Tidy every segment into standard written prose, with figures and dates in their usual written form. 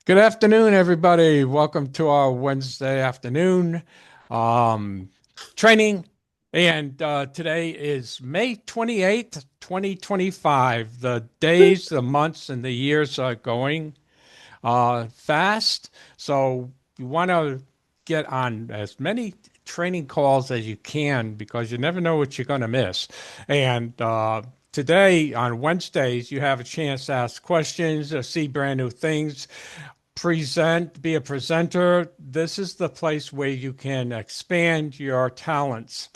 Good afternoon, everybody. Welcome to our Wednesday afternoon um, training. And today is May 28th, 2025. The days, the months, and the years are going fast. So you want to get on as many training calls as you can because you never know what you're going to miss. And today on Wednesdays, you have a chance to ask questions or see brand new things, be a presenter. This is the place where you can expand your talents.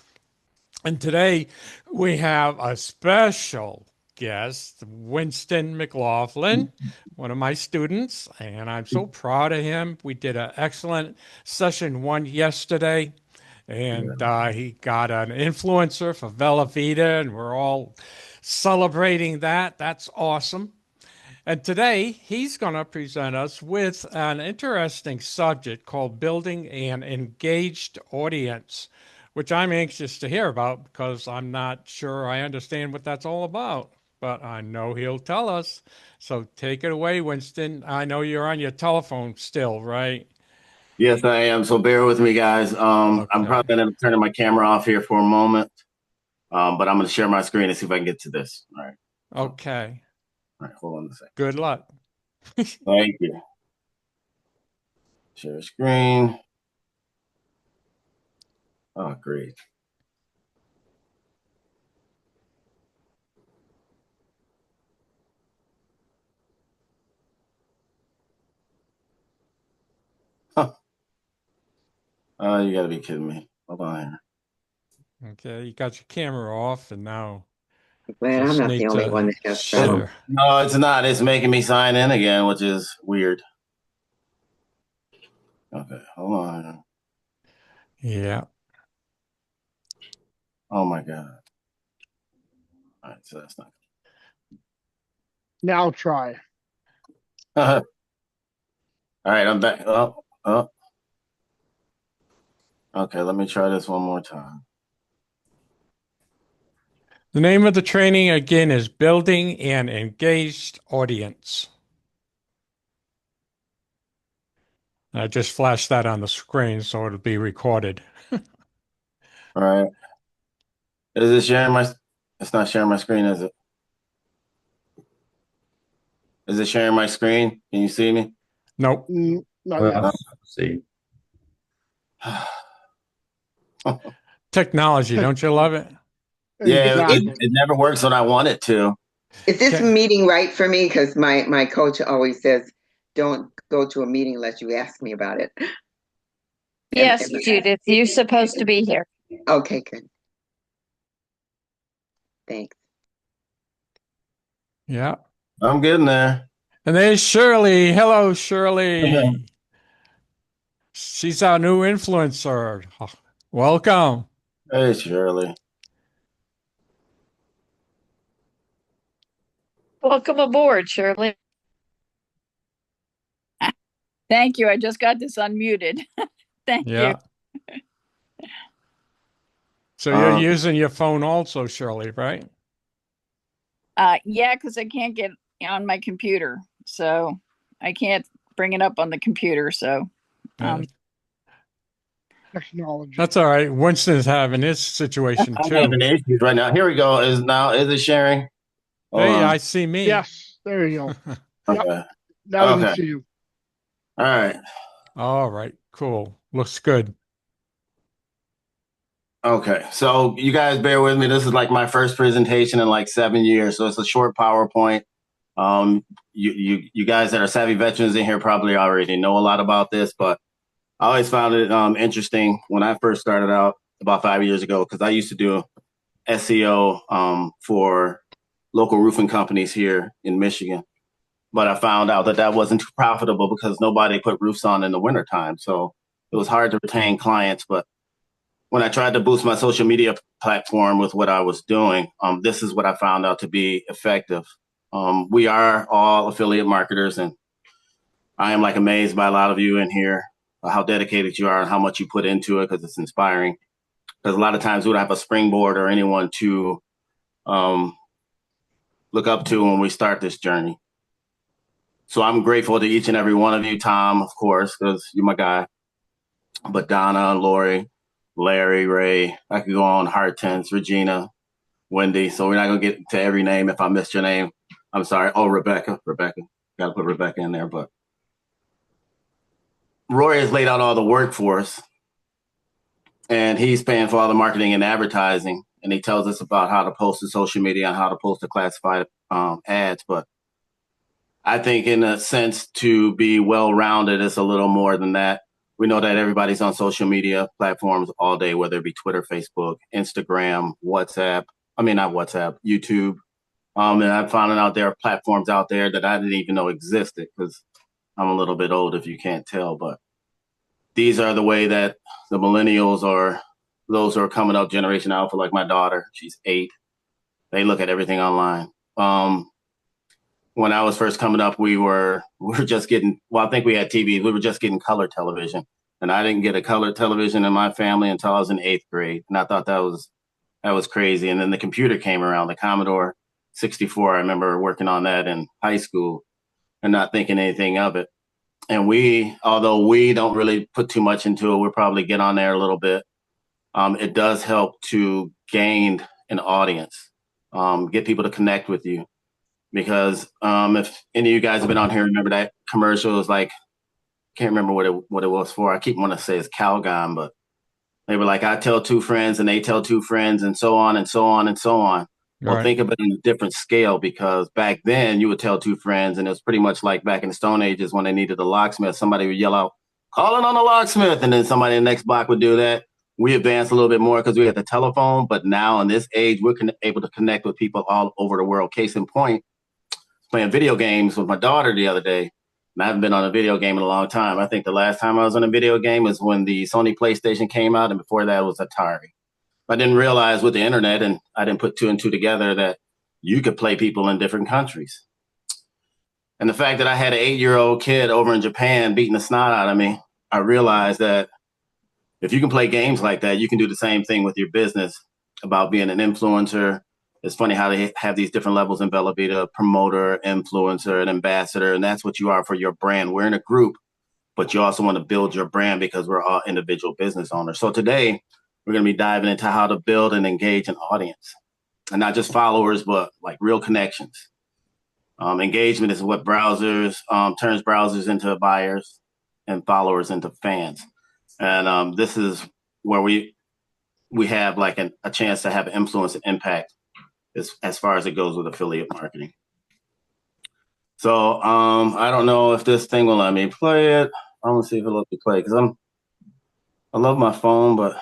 And today we have a special guest, Winston McLaughlin, one of my students, and I'm so proud of him. We did an excellent session one yesterday, and he got an influencer for Vela Vita, and we're all celebrating that. That's awesome. And today he's going to present us with an interesting subject called building an engaged audience, which I'm anxious to hear about because I'm not sure I understand what that's all about, but I know he'll tell us. So take it away, Winston. I know you're on your telephone still, right? Yes, I am. So bear with me, guys. I'm Okay. probably going to turn my camera off here for a moment, but I'm going to share my screen and see if I can get to this. All right. So, all Okay. right, hold on a second. Good luck. Thank you. Share screen. Oh, great. Huh. Oh, you got to be kidding me. Hold on here. Okay. You got your camera off and now Glad I'm just not the need only to one that has share. problems. No, it's not. It's making me sign in again, which is weird. Okay, hold on. Yeah. Oh my God. All right, so that's not. Now try. All right, I'm back. Oh, okay. Let me try this one more time. The name of the training again is Building an Engaged Audience. I just flashed that on the screen so it'll be recorded. All right. Is it sharing my? It's not sharing my screen, is it? Is it sharing my screen? Can you see me? Nope. Not yet. No. Well, see. Technology, don't you love it? Yeah, it, Exactly. it never works when I want it to. Is this Okay. meeting right for me? Because my coach always says, don't go to a meeting unless you ask me about it. Yes, Judith, you're supposed to be here. Okay, good. Thanks. Yeah. I'm getting there. And there's Shirley. Hello, Shirley. She's our new influencer. Welcome. Hey, Shirley. Welcome aboard, Shirley. Thank you. I just got this unmuted. Thank you. Yeah. So you're Um, using your phone also, Shirley, right? Yeah, because I can't get on my computer. So I can't bring it up on the computer. So Yeah. Technology. That's all right. Winston's having his situation I'm too. having issues right now. Here we go. Is it sharing? Hold Hey, on. I see me. Yes, there you go. Yep. Okay. Now we can Okay. see you. All right. All right, cool. Looks good. Okay. So you guys bear with me. This is like my first presentation in like 7 years. So it's a short PowerPoint. You guys that are savvy veterans in here probably already know a lot about this, but I always found it interesting when I first started out about 5 years ago because I used to do SEO for local roofing companies here in Michigan. But I found out that that wasn't too profitable because nobody put roofs on in the wintertime. So it was hard to retain clients. But when I tried to boost my social media platform with what I was doing, this is what I found out to be effective. We are all affiliate marketers, and I am like amazed by a lot of you in here, how dedicated you are and how much you put into it because it's inspiring. Because a lot of times we don't have a springboard or anyone to um, look up to when we start this journey. So I'm grateful to each and every one of you, Tom, of course, because you're my guy. But Donna, Lori, Larry, Ray, I could go on, Hartense, Regina, Wendy. So we're not going to get to every name. If I missed your name, I'm sorry. Oh, Rebecca. Got to put Rebecca in there. But Roy has laid out all the work for us, and he's paying for all the marketing and advertising. And he tells us about how to post to social media and how to post to classified ads. But I think in a sense to be well-rounded is a little more than that. We know that everybody's on social media platforms all day, whether it be Twitter, Facebook, Instagram, WhatsApp. I mean, not WhatsApp, YouTube. And I found out there are platforms out there that I didn't even know existed because I'm a little bit old if you can't tell. But these are the way that the millennials or those who are coming up, Generation Alpha, like my daughter, she's 8. They look at everything online. When I was first coming up, we were just getting, well, I think we had TV. We were just getting color television. And I didn't get a color television in my family until I was in 8th grade. And I thought that was crazy. And then the computer came around, the Commodore 64. I remember working on that in high school and not thinking anything of it. And although we don't really put too much into it, we'll probably get on there a little bit. It does help to gain an audience, get people to connect with you. Because if any of you guys have been on here, remember that commercial was like, can't remember what it was for. I keep wanting to say it's Calgon, but they were like, I tell 2 friends and they tell 2 friends and so on and so on and so on. Well, Right. think of it in a different scale, because back then you would tell 2 friends, and it was pretty much like back in the Stone Ages when they needed a locksmith. Somebody would yell out, calling on a locksmith, and then somebody in the next block would do that. We advanced a little bit more because we had the telephone, but now in this age, we're able to connect with people all over the world. Case in point, playing video games with my daughter the other day, and I haven't been on a video game in a long time. I think the last time I was on a video game was when the Sony PlayStation came out, and before that was Atari. I didn't realize with the internet, and I didn't put 2 and 2 together, that you could play people in different countries. And the fact that I had an 8-year-old kid over in Japan beating the snot out of me, I realized that if you can play games like that, you can do the same thing with your business about being an influencer. It's funny how they have these different levels in Bella Vita: promoter, influencer, and ambassador. And that's what you are for your brand. We're in a group, but you also want to build your brand because we're all individual business owners. So today we're going to be diving into how to build and engage an audience, and not just followers, but like real connections. Engagement is what turns browsers into buyers and followers into fans. And this is where we have like a chance to have influence and impact as far as it goes with affiliate marketing. So I don't know if this thing will let me play it. I'm gonna see if it'll let me play, because I love my phone, but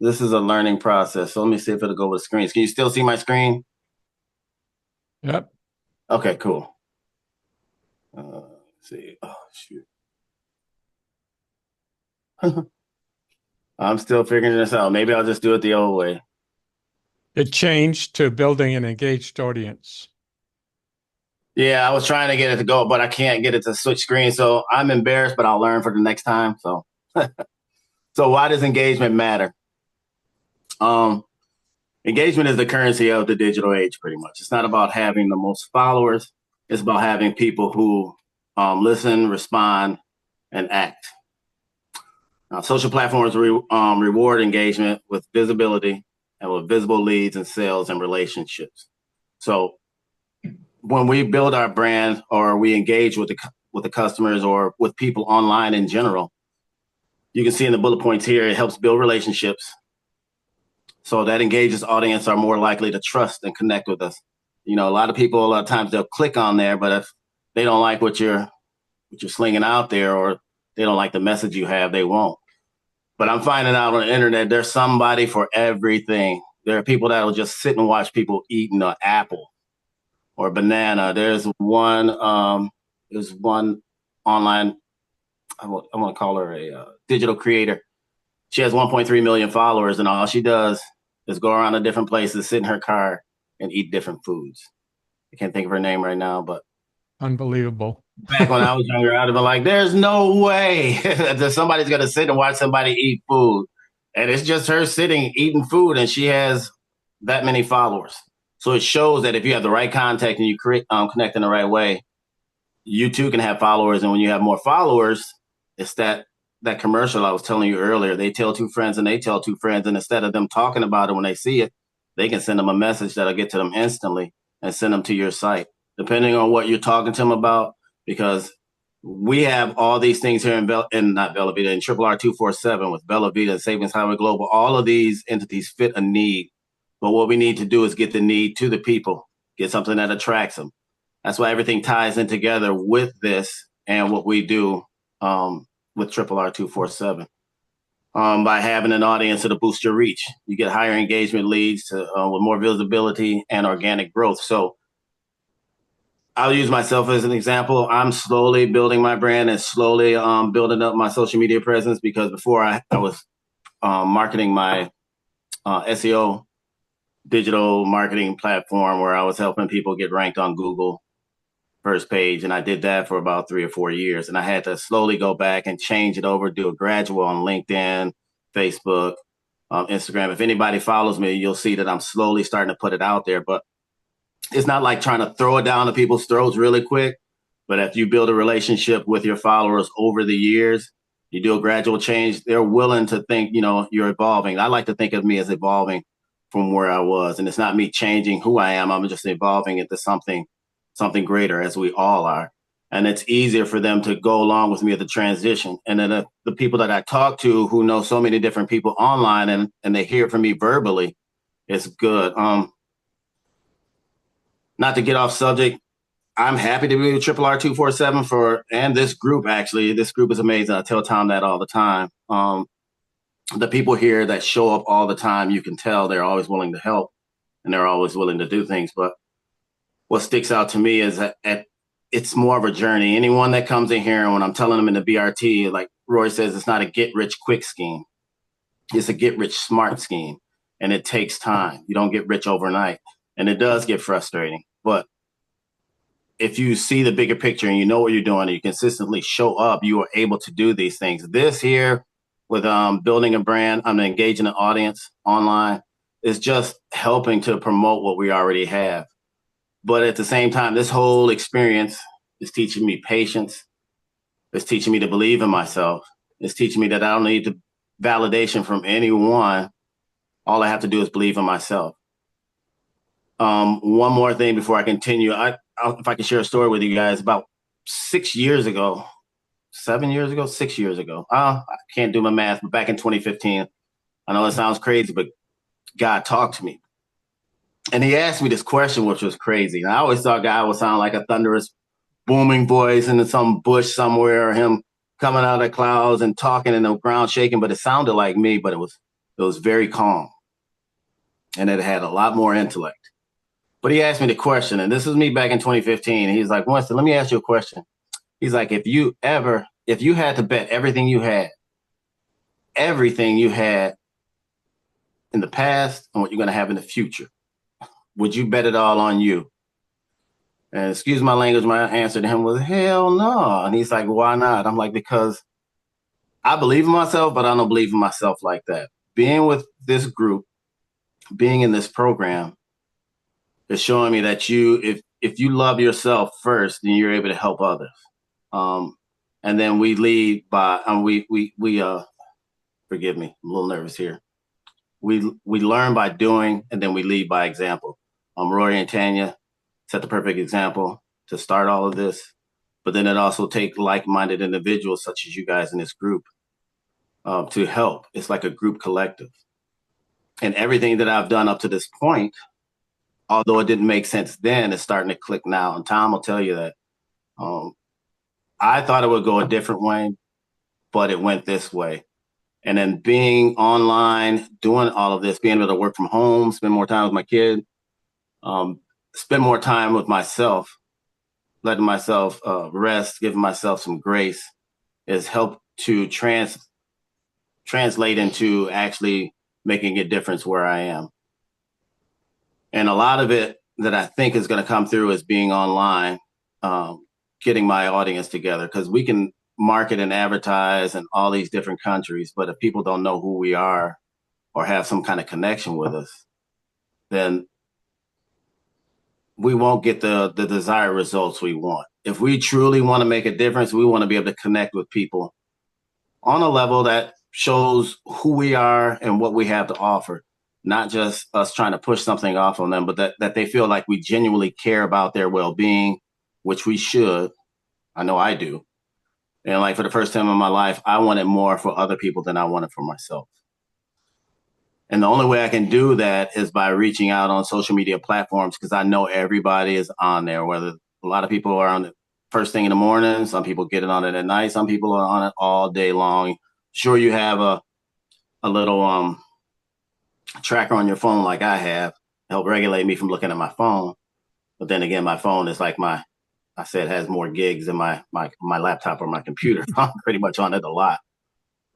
this is a learning process. So let me see if it'll go with screens. Can you still see my screen? Yep. Okay, cool. Let's see. Oh, shoot. I'm still figuring this out. Maybe I'll just do it the old way. It changed to building an engaged audience. Yeah, I was trying to get it to go, but I can't get it to switch screens. So I'm embarrassed, but I'll learn for the next time. So, so why does engagement matter? Engagement is the currency of the digital age, pretty much. It's not about having the most followers. It's about having people who listen, respond, and act. Now, social platforms reward engagement with visibility and with visible leads and sales and relationships. So when we build our brand, or we engage with the customers or with people online in general, you can see in the bullet points here, it helps build relationships. So that engages audience are more likely to trust and connect with us. You know, a lot of people, a lot of times they'll click on there, but if they don't like what you're slinging out there, or they don't like the message you have, they won't. But I'm finding out on the internet, there's somebody for everything. There are people that will just sit and watch people eating an apple or banana. There's one online, I want to call her a digital creator. She has 1.3 million followers, and all she does is go around to different places, sit in her car, and eat different foods. I can't think of her name right now, but Unbelievable. back when I was younger, I'd have been like, there's no way that somebody's going to sit and watch somebody eat food. And it's just her sitting, eating food, and she has that many followers. So it shows that if you have the right contact and you connect in the right way, you too can have followers. And when you have more followers, it's that commercial I was telling you earlier. They tell two friends and they tell two friends. And instead of them talking about it when they see it, they can send them a message that'll get to them instantly and send them to your site, depending on what you're talking to them about. Because we have all these things here in not Bella Vita, in Triple R 247 with Bella Vita and Savings Highway Global. All of these entities fit a need. But what we need to do is get the need to the people, get something that attracts them. That's why everything ties in together with this and what we do with Triple R 247. By having an audience, it'll boost your reach. You get higher engagement leads with more visibility and organic growth. So I'll use myself as an example. I'm slowly building my brand and slowly building up my social media presence, because before I was marketing my SEO digital marketing platform where I was helping people get ranked on Google first page. And I did that for about 3 or 4 years. And I had to slowly go back and change it over, do a gradual on LinkedIn, Facebook, Instagram. If anybody follows me, you'll see that I'm slowly starting to put it out there. But it's not like trying to throw it down to people's throats really quick. But if you build a relationship with your followers over the years, you do a gradual change, they're willing to think, you're evolving. I like to think of me as evolving from where I was. And it's not me changing who I am. I'm just evolving into something greater, as we all are. And it's easier for them to go along with me at the transition. And then the people that I talk to who know so many different people online and they hear from me verbally, it's good. Not to get off subject, I'm happy to be with Triple R 247 and this group, actually. This group is amazing. I tell Tom that all the time. The people here that show up all the time, you can tell they're always willing to help and they're always willing to do things. But what sticks out to me is that it's more of a journey. Anyone that comes in here, and when I'm telling them in the BRT, like Roy says, it's not a get rich quick scheme. It's a get rich smart scheme. And it takes time. You don't get rich overnight. And it does get frustrating. But if you see the bigger picture and you know what you're doing and you consistently show up, you are able to do these things. This here with building a brand, I'm engaging an audience online, is just helping to promote what we already have. But at the same time, this whole experience is teaching me patience. It's teaching me to believe in myself. It's teaching me that I don't need validation from anyone. All I have to do is believe in myself. One more thing before I continue. If I can share a story with you guys, about 6 years ago, I can't do my math, but back in 2015, I know it sounds crazy, but God talked to me. And he asked me this question, which was crazy. And I always thought God would sound like a thunderous, booming voice in some bush somewhere, or him coming out of the clouds and talking and the ground shaking, but it sounded like me, but it was very calm. And it had a lot more intellect. But he asked me the question, and this was me back in 2015. He's like, Winston, let me ask you a question. He's like, if you had to bet everything you had in the past and what you're going to have in the future, would you bet it all on you? And excuse my language, my answer to him was, hell no. And he's like, why not? I'm like, because I believe in myself, but I don't believe in myself like that. Being with this group, being in this program, is showing me that if you love yourself first, then you're able to help others. And then we lead by, forgive me, I'm a little nervous here. We learn by doing, and then we lead by example. Rory and Tanya set the perfect example to start all of this, but then it also takes like-minded individuals such as you guys in this group to help. It's like a group collective. And everything that I've done up to this point, although it didn't make sense then, it's starting to click now. And Tom will tell you that. I thought it would go a different way, but it went this way. And then being online, doing all of this, being able to work from home, spend more time with my kid, spend more time with myself, letting myself rest, giving myself some grace, has helped to translate into actually making a difference where I am. And a lot of it that I think is going to come through is being online, getting my audience together, because we can market and advertise in all these different countries. But if people don't know who we are or have some kind of connection with us, then we won't get the desired results we want. If we truly want to make a difference, we want to be able to connect with people on a level that shows who we are and what we have to offer, not just us trying to push something off on them, but that they feel like we genuinely care about their well-being, which we should. I know I do. And like for the first time in my life, I wanted more for other people than I wanted for myself. And the only way I can do that is by reaching out on social media platforms, because I know everybody is on there, whether a lot of people are on it first thing in the morning, some people get it on it at night, some people are on it all day long. Sure, you have a little tracker on your phone like I have, help regulate me from looking at my phone. But then again, my phone is like I said, has more gigs than my laptop or my computer. I'm pretty much on it a lot.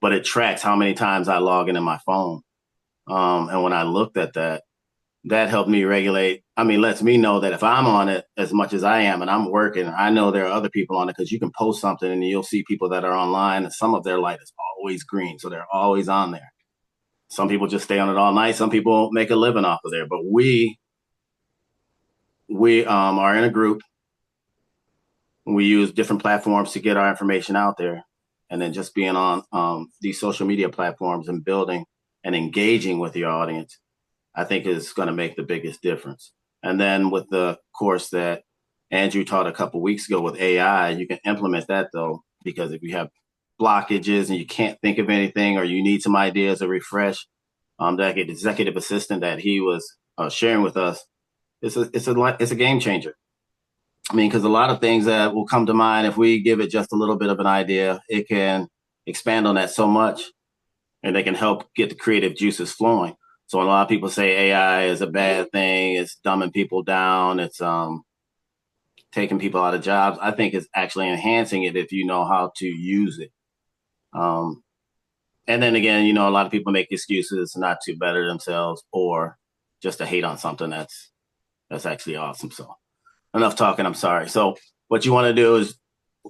But it tracks how many times I log in my phone. And when I looked at that, that helped me regulate. I mean, lets me know that if I'm on it as much as I am and I'm working, I know there are other people on it, because you can post something and you'll see people that are online and some of their light is always green. So they're always on there. Some people just stay on it all night. Some people make a living off of there. But we are in a group. We use different platforms to get our information out there. And then just being on these social media platforms and building and engaging with your audience, I think is going to make the biggest difference. And then with the course that Andrew taught a couple of weeks ago with AI, you can implement that though, because if you have blockages and you can't think of anything, or you need some ideas to refresh, that executive assistant that he was sharing with us, it's a game changer. I mean, because a lot of things that will come to mind, if we give it just a little bit of an idea, it can expand on that so much, and they can help get the creative juices flowing. So a lot of people say AI is a bad thing. It's dumbing people down. It's taking people out of jobs. I think it's actually enhancing it if you know how to use it. And then again, a lot of people make excuses not to better themselves or just to hate on something that's actually awesome. So enough talking. I'm sorry. So what you want to do is,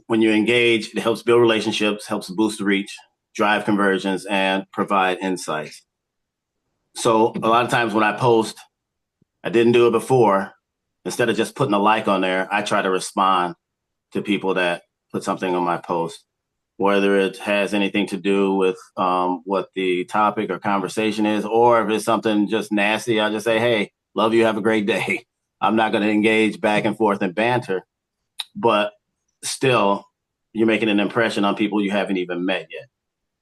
when you engage, it helps build relationships, helps boost reach, drive conversions, and provide insights. So a lot of times when I post, I didn't do it before. Instead of just putting a like on there, I try to respond to people that put something on my post, whether it has anything to do with what the topic or conversation is, or if it's something just nasty, I'll just say, hey, love you, have a great day. I'm not going to engage back and forth and banter, but still, you're making an impression on people you haven't even met yet.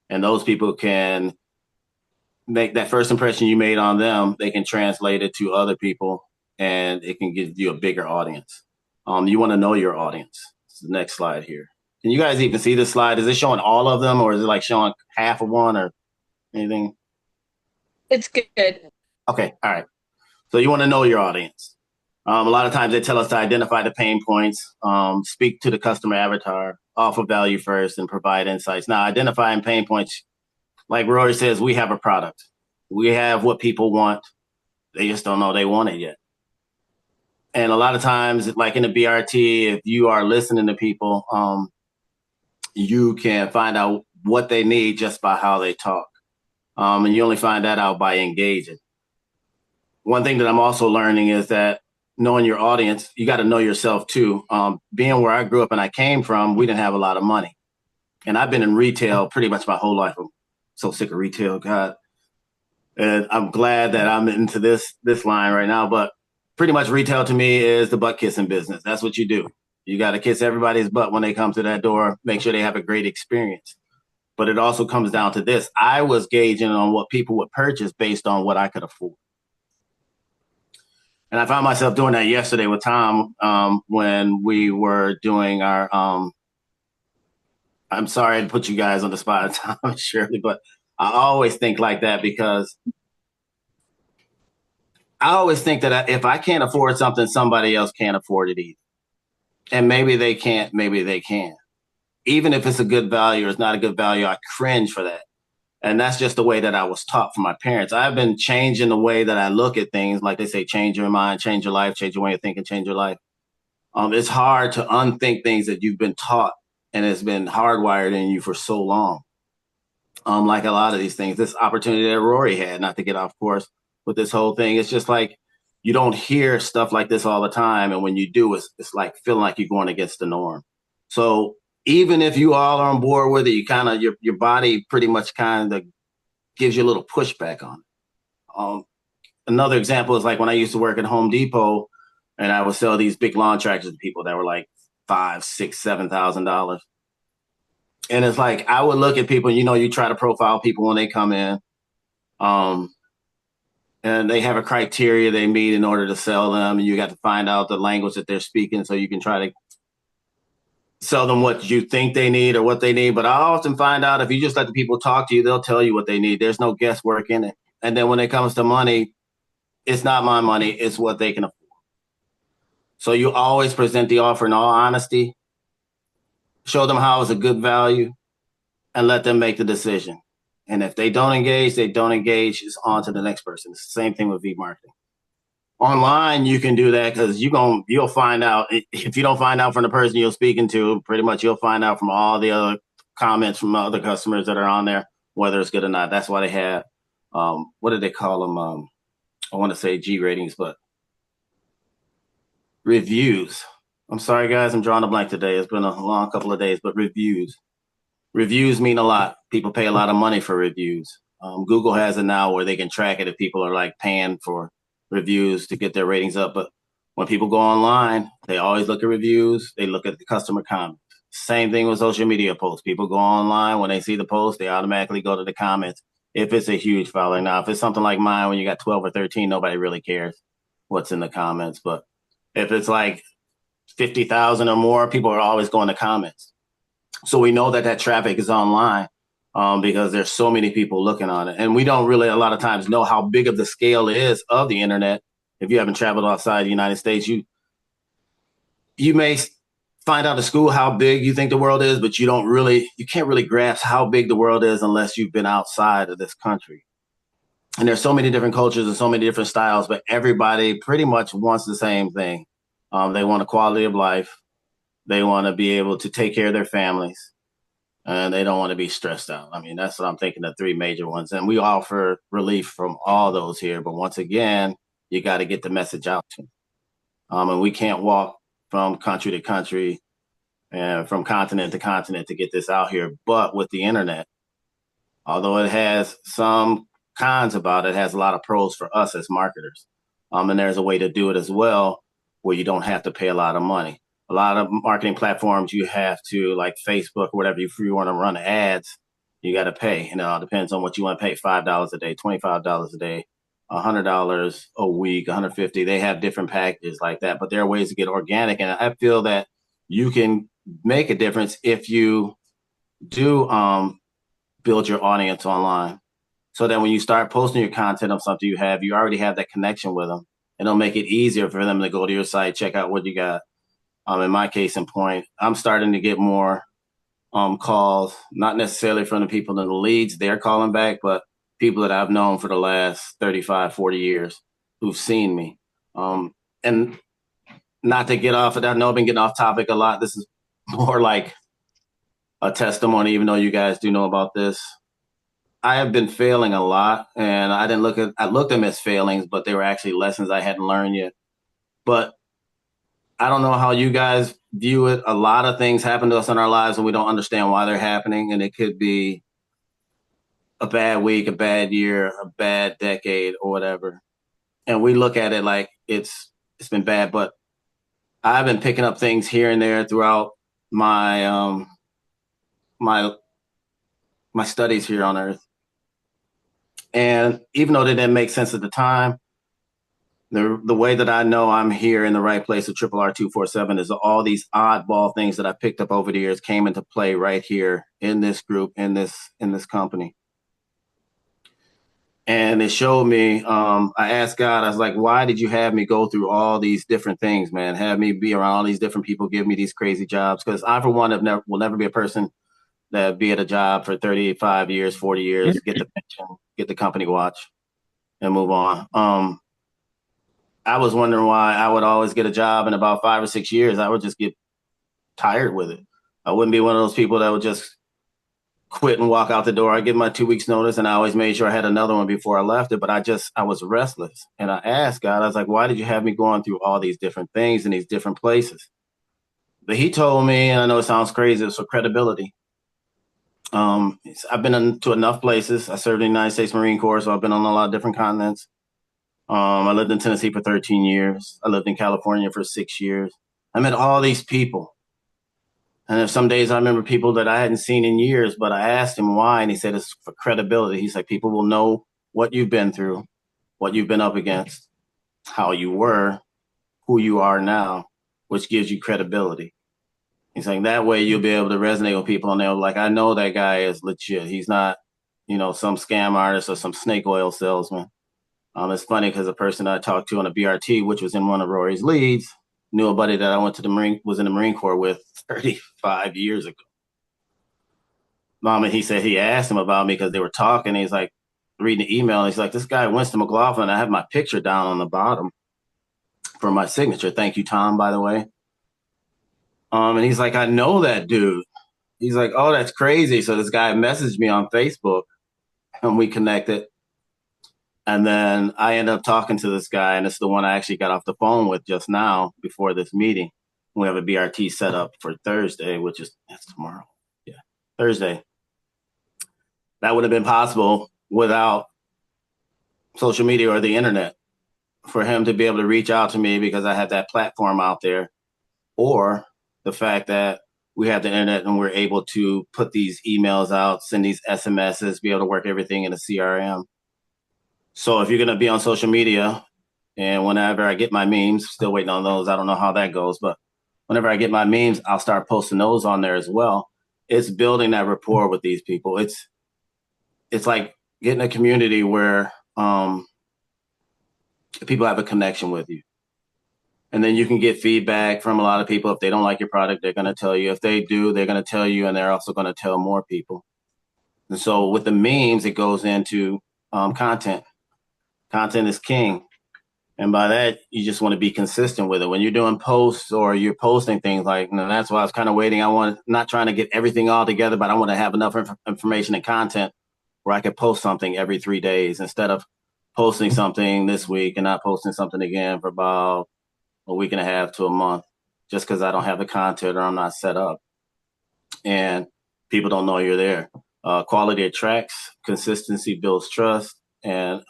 And those people can make that first impression you made on them, they can translate it to other people, and it can give you a bigger audience. You want to know your audience. It's the next slide here. Can you guys even see this slide? Is it showing all of them, or is it like showing half of one or anything? It's good. Okay, all right. So you want to know your audience. A lot of times they tell us to identify the pain points, speak to the customer avatar, offer value first, and provide insights. Now, identifying pain points, like Rory says, we have a product. We have what people want. They just don't know they want it yet. And a lot of times, like in the BRT, if you are listening to people, you can find out what they need just by how they talk. And you only find that out by engaging. One thing that I'm also learning is that knowing your audience, you got to know yourself too. Being where I grew up and I came from, we didn't have a lot of money. And I've been in retail pretty much my whole life. I'm so sick of retail, God. And I'm glad that I'm into this line right now. But pretty much retail to me is the butt kissing business. That's what you do. You got to kiss everybody's butt when they come to that door, make sure they have a great experience. But it also comes down to this. I was gauging on what people would purchase based on what I could afford. And I found myself doing that yesterday with Tom when we were doing our, I'm sorry to put you guys on the spot, Tom, Shirley, but I always think like that, because I always think that if I can't afford something, somebody else can't afford it either. And maybe they can't, maybe they can. Even if it's a good value or it's not a good value, I cringe for that. And that's just the way that I was taught from my parents. I've been changing the way that I look at things. Like they say, change your mind, change your life, change your way of thinking, change your life. It's hard to unthink things that you've been taught and it's been hardwired in you for so long. Like a lot of these things, this opportunity that Rory had, not to get off course with this whole thing, it's just like you don't hear stuff like this all the time. And when you do, it's like feeling like you're going against the norm. So even if you all are on board with it, you kind of, your body pretty much kind of gives you a little pushback on it. Another example is like when I used to work at Home Depot and I would sell these big lawn tractors to people that were like $5,000, $6,000, $7,000. And it's like, I would look at people, you try to profile people when they come in. And they have a criteria they meet in order to sell them. And you got to find out the language that they're speaking so you can try to sell them what you think they need or what they need. But I often find out if you just let the people talk to you, they'll tell you what they need. There's no guesswork in it. And then when it comes to money, it's not my money, it's what they can afford. So you always present the offer in all honesty, show them how it's a good value, and let them make the decision. And if they don't engage, they don't engage. It's on to the next person. It's the same thing with marketing. Online, you can do that because you'll find out. If you don't find out from the person you're speaking to, pretty much you'll find out from all the other comments from other customers that are on there, whether it's good or not. That's why they have, what do they call them? I want to say G ratings, but reviews. I'm sorry, guys, I'm drawing a blank today. It's been a long couple of days, but reviews. Reviews mean a lot. People pay a lot of money for reviews. Google has it now where they can track it if people are like paying for reviews to get their ratings up. But when people go online, they always look at reviews. They look at the customer comments. Same thing with social media posts. People go online. When they see the post, they automatically go to the comments. If it's a huge following. Now, if it's something like mine, when you got 12 or 13, nobody really cares what's in the comments. But if it's like 50,000 or more, people are always going to comments. So we know that traffic is online because there's so many people looking on it. And we don't really a lot of times know how big of the scale is of the internet. If you haven't traveled outside the United States, you may find out at school how big you think the world is, but you can't really grasp how big the world is unless you've been outside of this country. And there's so many different cultures and so many different styles, but everybody pretty much wants the same thing. They want a quality of life. They want to be able to take care of their families, and they don't want to be stressed out. I mean, that's what I'm thinking, the three major ones. And we offer relief from all those here. But once again, you got to get the message out to them. And we can't walk from country to country and from continent to continent to get this out here. But with the internet, although it has some cons about it, has a lot of pros for us as marketers. And there's a way to do it as well where you don't have to pay a lot of money. A lot of marketing platforms, you have to, like Facebook or whatever, if you want to run ads, you got to pay. And it all depends on what you want to pay, $5 a day, $25 a day, $100 a week, $150. They have different packages like that, but there are ways to get organic. And I feel that you can make a difference if you do build your audience online. So that when you start posting your content of something you already have that connection with them. It'll make it easier for them to go to your site, check out what you got. In my case in point, I'm starting to get more calls, not necessarily from the people in the leads they're calling back, but people that I've known for the last 35, 40 years who've seen me. And not to get off of that, I know I've been getting off topic a lot. This is more like a testimony, even though you guys do know about this. I have been failing a lot, and I looked at them as failings, but they were actually lessons I hadn't learned yet. But I don't know how you guys view it. A lot of things happen to us in our lives and we don't understand why they're happening. And it could be a bad week, a bad year, a bad decade or whatever. And we look at it like it's been bad, but I've been picking up things here and there throughout my my studies here on Earth. And even though they didn't make sense at the time, the way that I know I'm here in the right place at Triple R247 is all these oddball things that I picked up over the years came into play right here in this group, in this company. And it showed me, I asked God, I was like, why did you have me go through all these different things, man? Have me be around all these different people, give me these crazy jobs? Because I, for one, will never be a person that be at a job for 35 years, 40 years, get the pension, get the company watch, and move on. I was wondering why I would always get a job in about 5 or 6 years. I would just get tired with it. I wouldn't be one of those people that would just quit and walk out the door. I give my 2 weeks notice, and I always made sure I had another one before I left it. But I was restless, and I asked God, I was like, why did you have me going through all these different things in these different places? But he told me, and I know it sounds crazy, it's for credibility. I've been to enough places. I served in the United States Marine Corps, so I've been on a lot of different continents. I lived in Tennessee for 13 years. I lived in California for 6 years. I met all these people. And there's some days I remember people that I hadn't seen in years, but I asked him why, and he said it's for credibility. He's like, people will know what you've been through, what you've been up against, how you were, who you are now, which gives you credibility. He's like, that way you'll be able to resonate with people, and they're like, I know that guy is legit. He's not, some scam artist or some snake oil salesman. It's funny because the person I talked to on a BRT, which was in one of Rory's leads, knew a buddy that I went to was in the Marine Corps with 35 years ago. And he said he asked him about me because they were talking. He's like reading the email. And he's like, this guy, Winston McLaughlin, I have my picture down on the bottom for my signature. Thank you, Tom, by the way. And he's like, I know that dude. He's like, oh, that's crazy. So this guy messaged me on Facebook and we connected. And then I ended up talking to this guy, and it's the one I actually got off the phone with just now before this meeting. We have a BRT set up for Thursday, that's tomorrow. Yeah, Thursday. That would have been possible without social media or the internet for him to be able to reach out to me because I had that platform out there, or the fact that we have the internet and we're able to put these emails out, send these SMSs, be able to work everything in a CRM. So if you're going to be on social media, and whenever I get my memes, still waiting on those, I don't know how that goes, but whenever I get my memes, I'll start posting those on there as well. It's building that rapport with these people. It's like getting a community where people have a connection with you. And then you can get feedback from a lot of people. If they don't like your product, they're going to tell you. If they do, they're going to tell you, and they're also going to tell more people. And so with the memes, it goes into content. Content is king. And by that, you just want to be consistent with it. When you're doing posts or you're posting things that's why I was kind of waiting. Not trying to get everything all together, but I want to have enough information and content where I could post something every 3 days instead of posting something this week and not posting something again for about a week and a half to a month, just because I don't have the content or I'm not set up. And people don't know you're there. Quality attracts, consistency builds trust, and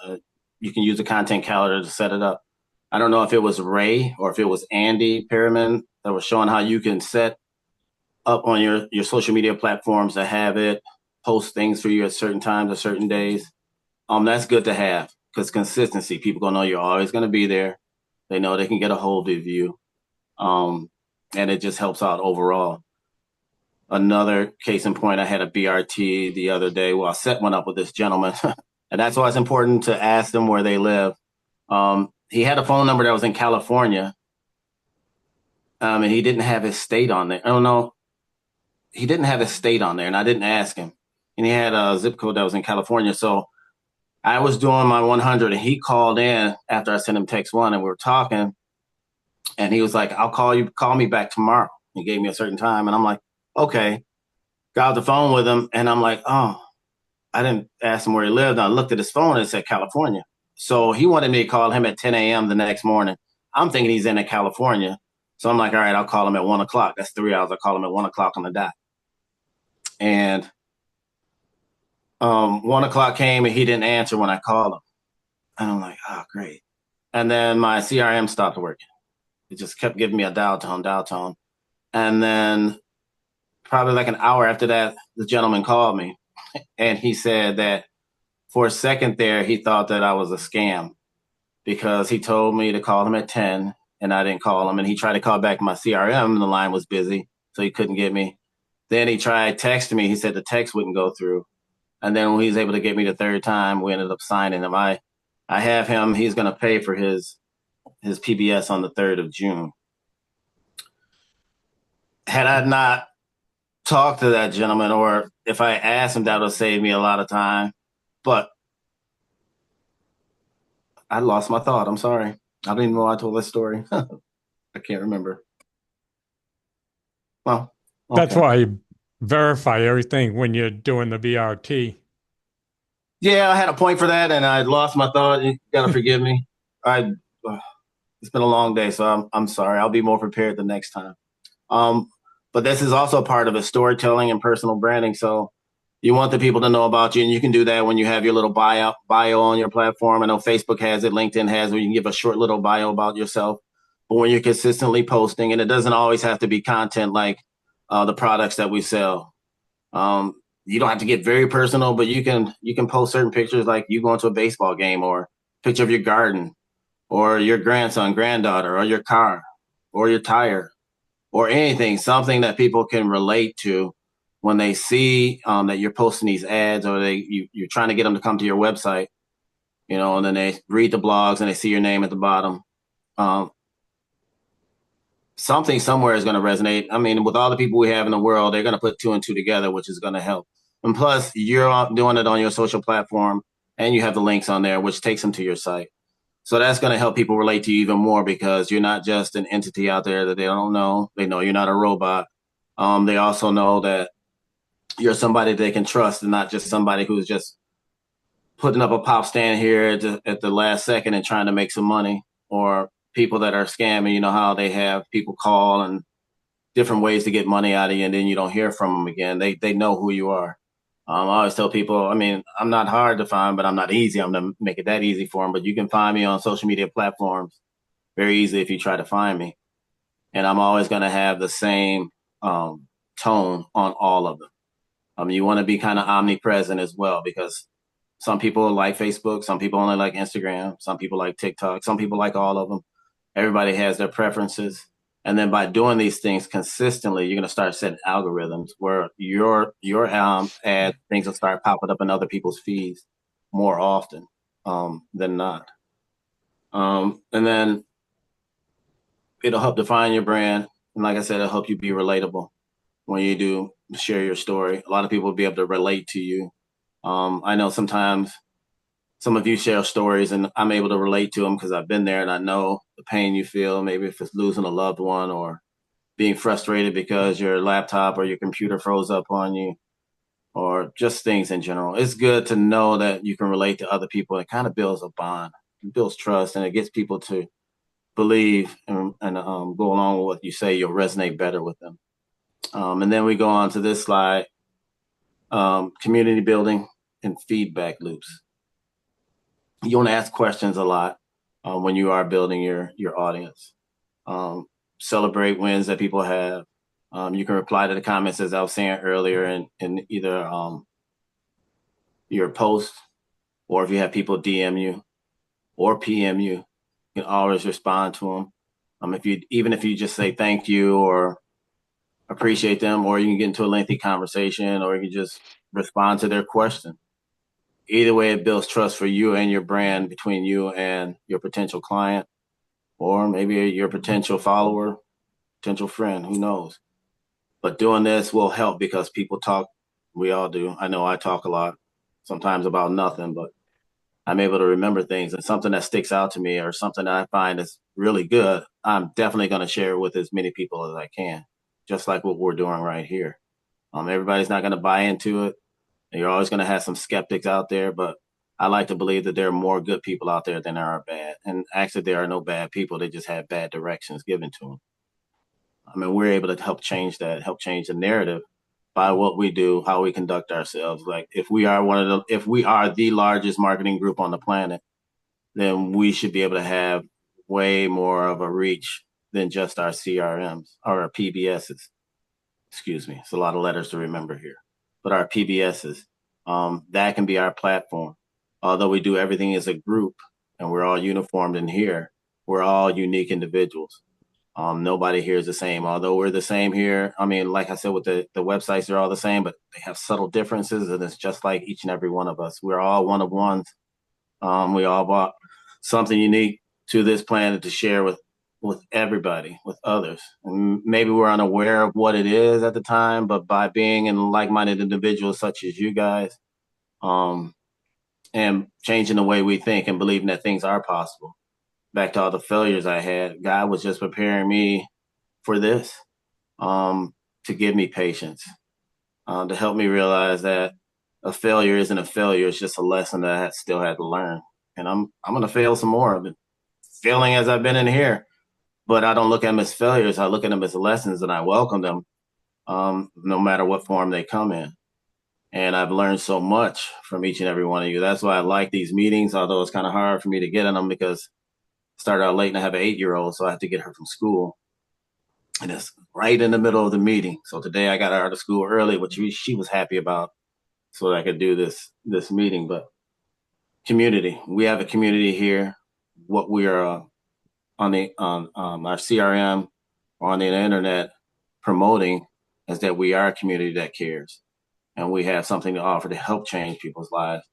you can use a content calendar to set it up. I don't know if it was Ray or if it was Andy Perriman that was showing how you can set up on your social media platforms to have it post things for you at certain times or certain days. That's good to have because consistency, people gonna know you're always gonna be there. They know they can get a hold of you. And it just helps out overall. Another case in point, I had a BRT the other day. Well, I set one up with this gentleman. And that's why it's important to ask them where they live. He had a phone number that was in California. And he didn't have his state on there. I don't know. He didn't have his state on there, and I didn't ask him. And he had a zip code that was in California. So I was doing my 100, and he called in after I sent him text one, and we were talking. And he was like, I'll call me back tomorrow. He gave me a certain time. And I'm like, okay. Got off the phone with him, and I'm like, oh. I didn't ask him where he lived. I looked at his phone and it said California. So he wanted me to call him at 10 a.m. the next morning. I'm thinking he's in California. So I'm like, all right, I'll call him at 1 o'clock. That's 3 hours. I'll call him at 1 o'clock on the dot. And 1 o'clock came and he didn't answer when I called him. And I'm like, oh, great. And then my CRM stopped working. It just kept giving me a dial tone. And then probably like an hour after that, the gentleman called me. And he said that for a second there, he thought that I was a scam because he told me to call him at 10 and I didn't call him. And he tried to call back my CRM and the line was busy, so he couldn't get me. Then he tried texting me. He said the text wouldn't go through. And then when he was able to get me the third time, we ended up signing him. I have him. He's going to pay for his PBS on the 3rd of June. Had I not talked to that gentleman, or if I asked him, that would save me a lot of time. But I lost my thought. I'm sorry. I don't even know why I told this story. I can't remember. Well, okay. That's why verify everything when you're doing the BRT. Yeah, I had a point for that, and I lost my thought. You gotta forgive me. I it's been a long day, so I'm sorry. I'll be more prepared the next time. Um, but this is also part of it, storytelling and personal branding. So you want the people to know about you, and you can do that when you have your little bio on your platform. I know Facebook has it, LinkedIn has, where you can give a short little bio about yourself. But when you're consistently posting, and it doesn't always have to be content like the products that we sell. You don't have to get very personal, but you can post certain pictures like you going to a baseball game, or picture of your garden, or your grandson, granddaughter, or your car, or your tire, or anything, something that people can relate to when they see that you're posting these ads, or you're trying to get them to come to your website, and then they read the blogs and they see your name at the bottom. Um, Something somewhere is going to resonate. I mean, with all the people we have in the world, they're going to put two and two together, which is going to help. And plus, you're doing it on your social platform, and you have the links on there, which takes them to your site. So that's going to help people relate to you even more, because you're not just an entity out there that they don't know. They know you're not a robot. They also know that you're somebody they can trust, and not just somebody who's just putting up a pop stand here at the last second and trying to make some money, or people that are scamming. You know how they have people call and different ways to get money out of you, and then you don't hear from them again. They know who you are. I always tell people, I mean, I'm not hard to find, but I'm not easy. I'm going to make it that easy for them. But you can find me on social media platforms very easily if you try to find me. And I'm always going to have the same tone on all of them. You want to be kind of omnipresent as well, because some people like Facebook, some people only like Instagram, some people like TikTok, some people like all of them. Everybody has their preferences. And then by doing these things consistently, you're going to start setting algorithms where your ad things will start popping up in other people's feeds more often than not. And then it'll help define your brand. And like I said, it'll help you be relatable when you do share your story. A lot of people will be able to relate to you. I know sometimes some of you share stories and I'm able to relate to them because I've been there and I know the pain you feel, maybe if it's losing a loved one, or being frustrated because your laptop or your computer froze up on you, or just things in general. It's good to know that you can relate to other people. It kind of builds a bond, it builds trust, and it gets people to believe and go along with what you say. You'll resonate better with them. And then we go on to this slide, community building and feedback loops. You want to ask questions a lot when you are building your audience. Celebrate wins that people have. You can reply to the comments, as I was saying earlier, in either your post, or if you have people DM you or PM you, you can always respond to them. If you just say thank you or appreciate them, or you can get into a lengthy conversation, or you can just respond to their question. Either way, it builds trust for you and your brand between you and your potential client, or maybe your potential follower, potential friend, who knows. But doing this will help because people talk. We all do. I know I talk a lot, sometimes about nothing, but I'm able to remember things, and something that sticks out to me or something that I find is really good, I'm definitely going to share it with as many people as I can, just like what we're doing right here. Everybody's not going to buy into it. You're always going to have some skeptics out there, but I like to believe that there are more good people out there than there are bad. And actually, there are no bad people. They just have bad directions given to them. I mean, we're able to help change that, help change the narrative by what we do, how we conduct ourselves. Like if we are the largest marketing group on the planet, then we should be able to have way more of a reach than just our CRMs or our PBSs. Excuse me. It's a lot of letters to remember here, but our PBSs, that can be our platform. Although we do everything as a group and we're all uniformed in here, we're all unique individuals. Nobody here is the same. Although we're the same here, I mean, like I said, with the websites, they're all the same, but they have subtle differences, and it's just like each and every one of us. We're all one of ones. We all brought something unique to this planet to share with everybody, with others. And maybe we're unaware of what it is at the time, but by being in like-minded individuals such as you guys, and changing the way we think and believing that things are possible. Back to all the failures I had, God was just preparing me for this, to give me patience, to help me realize that a failure isn't a failure. It's just a lesson that I still had to learn. And I'm going to fail some more. I've been failing as I've been in here, but I don't look at them as failures. I look at them as lessons, and I welcome them, no matter what form they come in. And I've learned so much from each and every one of you. That's why I like these meetings, although it's kind of hard for me to get in them because I started out late and I have an 8-year-old, so I have to get her from school. And it's right in the middle of the meeting. So today I got her out of school early, which she was happy about, so that I could do this meeting. But community, we have a community here. What we are on our CRM or on the internet promoting is that we are a community that cares, and we have something to offer to help change people's lives,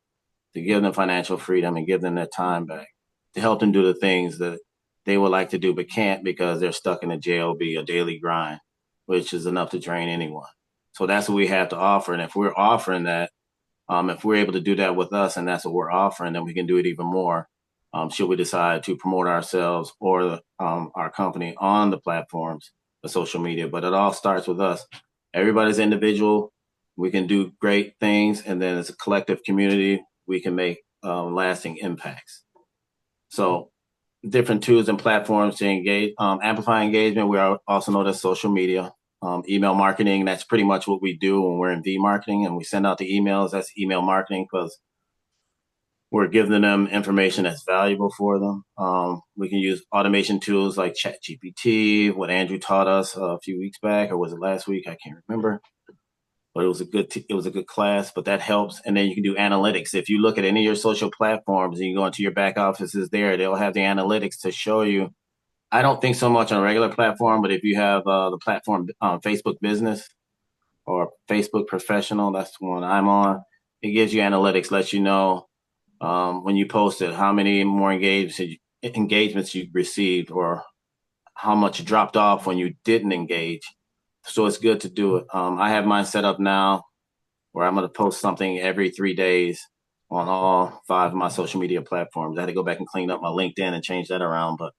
to give them financial freedom and give them their time back, to help them do the things that they would like to do but can't because they're stuck in a JOB, a daily grind, which is enough to drain anyone. So that's what we have to offer. And if we're offering that, if we're able to do that with us and that's what we're offering, then we can do it even more. Should we decide to promote ourselves or our company on the platforms, the social media, but it all starts with us. Everybody's individual. We can do great things. And then as a collective community, we can make lasting impacts. So different tools and platforms to engage, amplify engagement. We are also known as social media, email marketing. That's pretty much what we do when we're in V marketing and we send out the emails. That's email marketing because we're giving them information that's valuable for them. We can use automation tools like ChatGPT, what Andrew taught us a few weeks back, or was it last week? I can't remember. But it was a good class, but that helps. And then you can do analytics. If you look at any of your social platforms and you go into your back offices there, they'll have the analytics to show you. I don't think so much on a regular platform, but if you have the platform Facebook Business or Facebook Professional, that's the one I'm on. It gives you analytics, lets you know when you post it, how many more engagements you received or how much dropped off when you didn't engage. So it's good to do it. I have mine set up now where I'm going to post something every 3 days on all 5 of my social media platforms. I had to go back and clean up my LinkedIn and change that around, but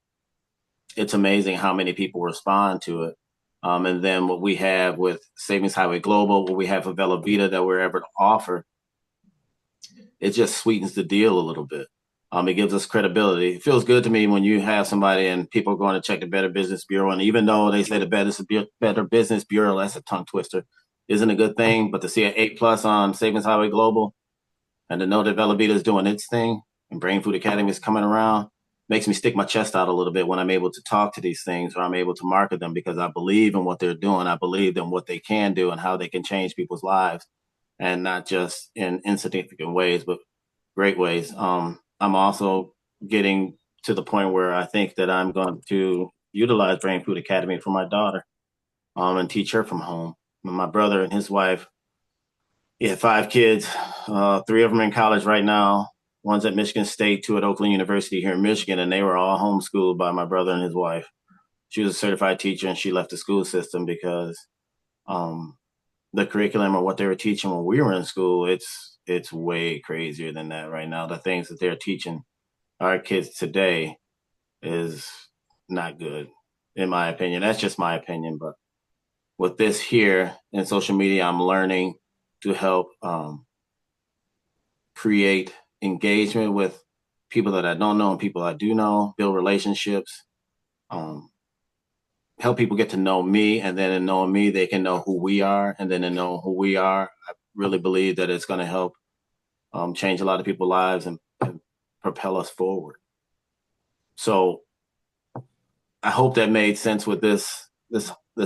it's amazing how many people respond to it. And then what we have with Savings Highway Global, what we have with Velavita that we're able to offer, it just sweetens the deal a little bit. It gives us credibility. It feels good to me when you have somebody and people are going to check the Better Business Bureau. And even though they say the Better Business Bureau, that's a tongue twister, isn't a good thing. But to see an 8+ on Savings Highway Global and to know that Velavita is doing its thing and Brain Food Academy is coming around makes me stick my chest out a little bit when I'm able to talk to these things or I'm able to market them because I believe in what they're doing. I believe in what they can do and how they can change people's lives, and not just in insignificant ways, but great ways. I'm also getting to the point where I think that I'm going to utilize Brain Food Academy for my daughter and teach her from home. My brother and his wife, he had 5 kids, 3 of them in college right now. One's at Michigan State, 2 at Oakland University here in Michigan, and they were all homeschooled by my brother and his wife. She was a certified teacher, and she left the school system because the curriculum or what they were teaching when we were in school, it's way crazier than that right now. The things that they're teaching our kids today is not good, in my opinion. That's just my opinion. But with this here in social media, I'm learning to help create engagement with people that I don't know and people I do know, build relationships, help people get to know me, and then in knowing me, they can know who we are, and then in knowing who we are, I really believe that it's going to help change a lot of people's lives and propel us forward. So I hope that made sense with this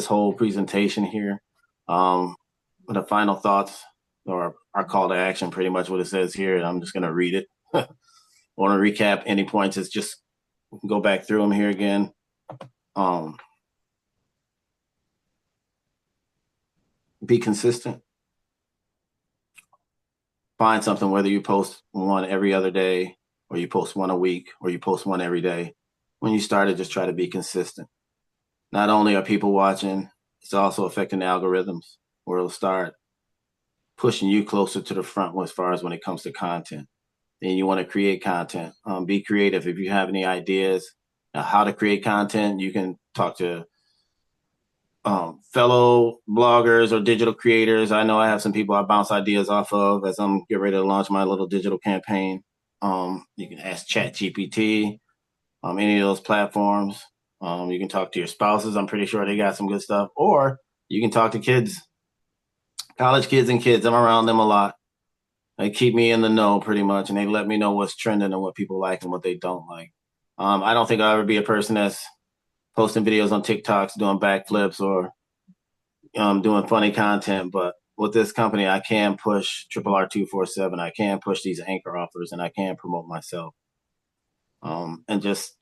whole presentation here. The final thoughts or our call to action, pretty much what it says here, and I'm just going to read it. I want to recap any points. It's just go back through them here again. Be consistent. Find something, whether you post one every other day or you post one a week or you post one every day. When you started, just try to be consistent. Not only are people watching, it's also affecting the algorithms where it'll start pushing you closer to the front as far as when it comes to content. Then you want to create content. Be creative. If you have any ideas how to create content, you can talk to fellow bloggers or digital creators. I know I have some people I bounce ideas off of as I'm getting ready to launch my little digital campaign. You can ask ChatGPT, any of those platforms. You can talk to your spouses. I'm pretty sure they got some good stuff. Or you can talk to kids, college kids and kids. I'm around them a lot. They keep me in the know pretty much, and they let me know what's trending and what people like and what they don't like. I don't think I'll ever be a person that's posting videos on TikToks, doing backflips or doing funny content. But with this company, I can push Triple R 247. I can push these anchor offers, and I can promote myself. And just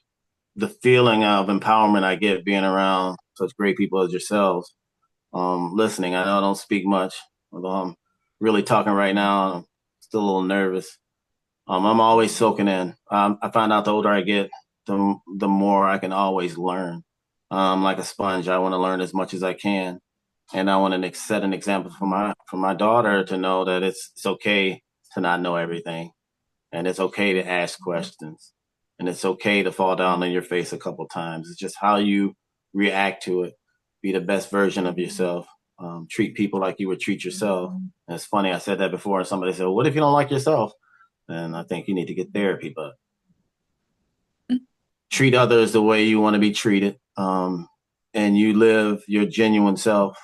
the feeling of empowerment I get being around such great people as yourselves, listening. I know I don't speak much, although I'm really talking right now. I'm still a little nervous. I'm always soaking in. I find out the older I get, the more I can always learn. Like a sponge, I want to learn as much as I can, and I want to set an example for my daughter to know that it's okay to not know everything, and it's okay to ask questions, and it's okay to fall down on your face a couple times. It's just how you react to it. Be the best version of yourself. Treat people like you would treat yourself. And it's funny, I said that before, and somebody said, well, "What if you don't like yourself?" And I think you need to get therapy, but treat others the way you want to be treated. And you live your genuine self.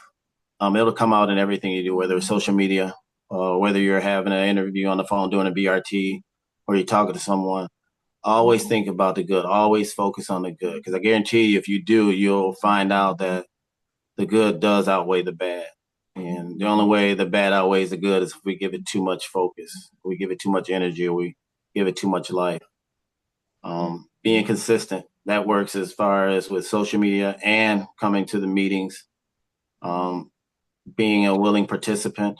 It'll come out in everything you do, whether it's social media, or whether you're having an interview on the phone doing a BRT, or you're talking to someone. Always think about the good. Always focus on the good. Because I guarantee you, if you do, you'll find out that the good does outweigh the bad. And the only way the bad outweighs the good is if we give it too much focus, we give it too much energy, or we give it too much life. Being consistent, that works as far as with social media and coming to the meetings. Being a willing participant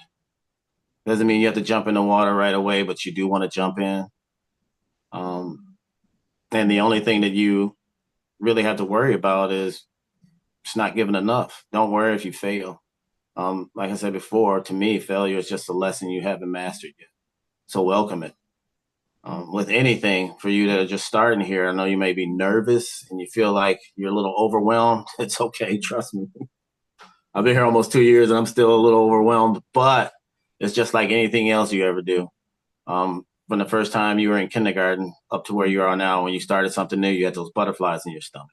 doesn't mean you have to jump in the water right away, but you do want to jump in. And the only thing that you really have to worry about is just not giving enough. Don't worry if you fail. Like I said before, to me, failure is just a lesson you haven't mastered yet. So welcome it. With anything for you that are just starting here, I know you may be nervous and you feel like you're a little overwhelmed. It's okay. Trust me. I've been here almost 2 years and I'm still a little overwhelmed, but it's just like anything else you ever do. From the first time you were in kindergarten up to where you are now, when you started something new, you had those butterflies in your stomach.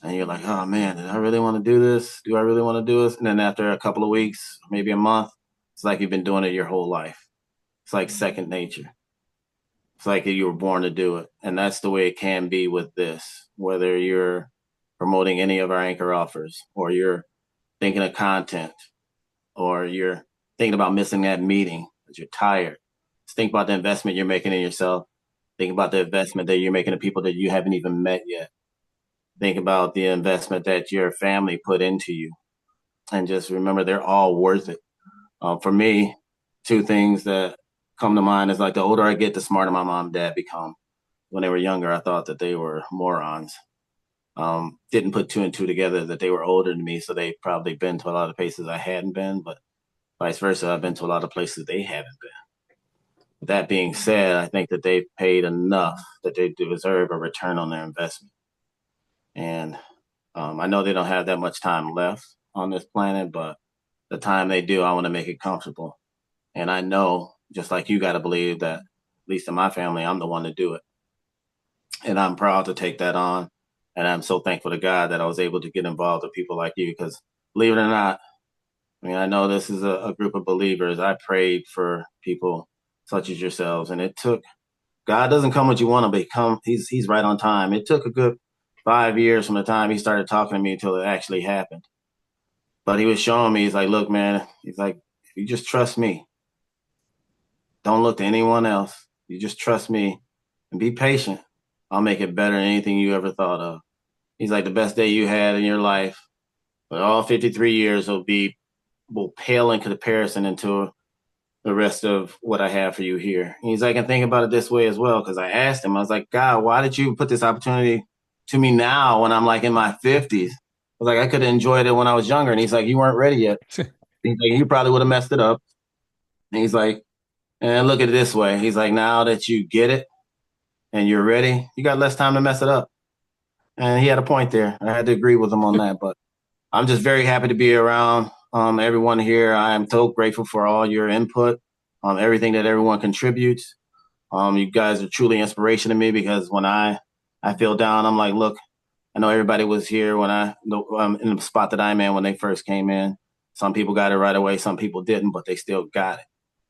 And you're like, oh man, did I really want to do this? Do I really want to do this? And then after a couple of weeks, maybe a month, it's like you've been doing it your whole life. It's like second nature. It's like you were born to do it. And that's the way it can be with this, whether you're promoting any of our anchor offers, or you're thinking of content, or you're thinking about missing that meeting because you're tired. Just think about the investment you're making in yourself. Think about the investment that you're making in people that you haven't even met yet. Think about the investment that your family put into you. And just remember, they're all worth it. For me, two things that come to mind is like the older I get, the smarter my mom and dad become. When they were younger, I thought that they were morons. Didn't put two and two together that they were older than me, so they probably been to a lot of places I hadn't been, but vice versa, I've been to a lot of places they haven't been. That being said, I think that they've paid enough that they deserve a return on their investment. And I know they don't have that much time left on this planet, but the time they do, I want to make it comfortable. And I know, just like you got to believe that, at least in my family, I'm the one to do it. And I'm proud to take that on. And I'm so thankful to God that I was able to get involved with people like you, because believe it or not, I mean, I know this is a group of believers. I prayed for people such as yourselves, and it took, God doesn't come when you want him, but he's right on time. It took a good 5 years from the time he started talking to me until it actually happened. But he was showing me, he's like, look, man, he's like, if you just trust me, don't look to anyone else. You just trust me and be patient. I'll make it better than anything you ever thought of. He's like, the best day you had in your life, but all 53 years will pale in comparison into the rest of what I have for you here. And he's like, and think about it this way as well, because I asked him, I was like, God, why did you put this opportunity to me now when I'm like in my 50s? I was like, I could have enjoyed it when I was younger. And he's like, you weren't ready yet. He's like, you probably would have messed it up. And he's like, and look at it this way. He's like, now that you get it and you're ready, you got less time to mess it up. And he had a point there. I had to agree with him on that. But I'm just very happy to be around everyone here. I am so grateful for all your input, everything that everyone contributes. You guys are truly inspiration to me because when I feel down, I'm like, look, I know everybody was here when in the spot that I'm in when they first came in. Some people got it right away, some people didn't, but they still got it.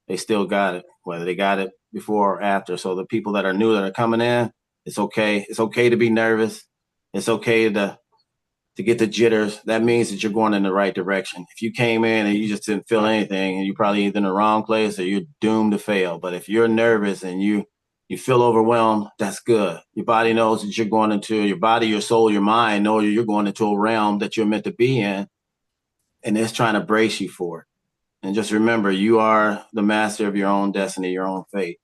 They still got it, whether they got it before or after. So the people that are new that are coming in, it's okay. It's okay to be nervous. It's okay to get the jitters. That means that you're going in the right direction. If you came in and you just didn't feel anything, and you're probably either in the wrong place or you're doomed to fail. But if you're nervous and you feel overwhelmed, that's good. Your body knows that you're going into your body, your soul, your mind know you're going into a realm that you're meant to be in, and it's trying to brace you for it. And just remember, you are the master of your own destiny, your own fate.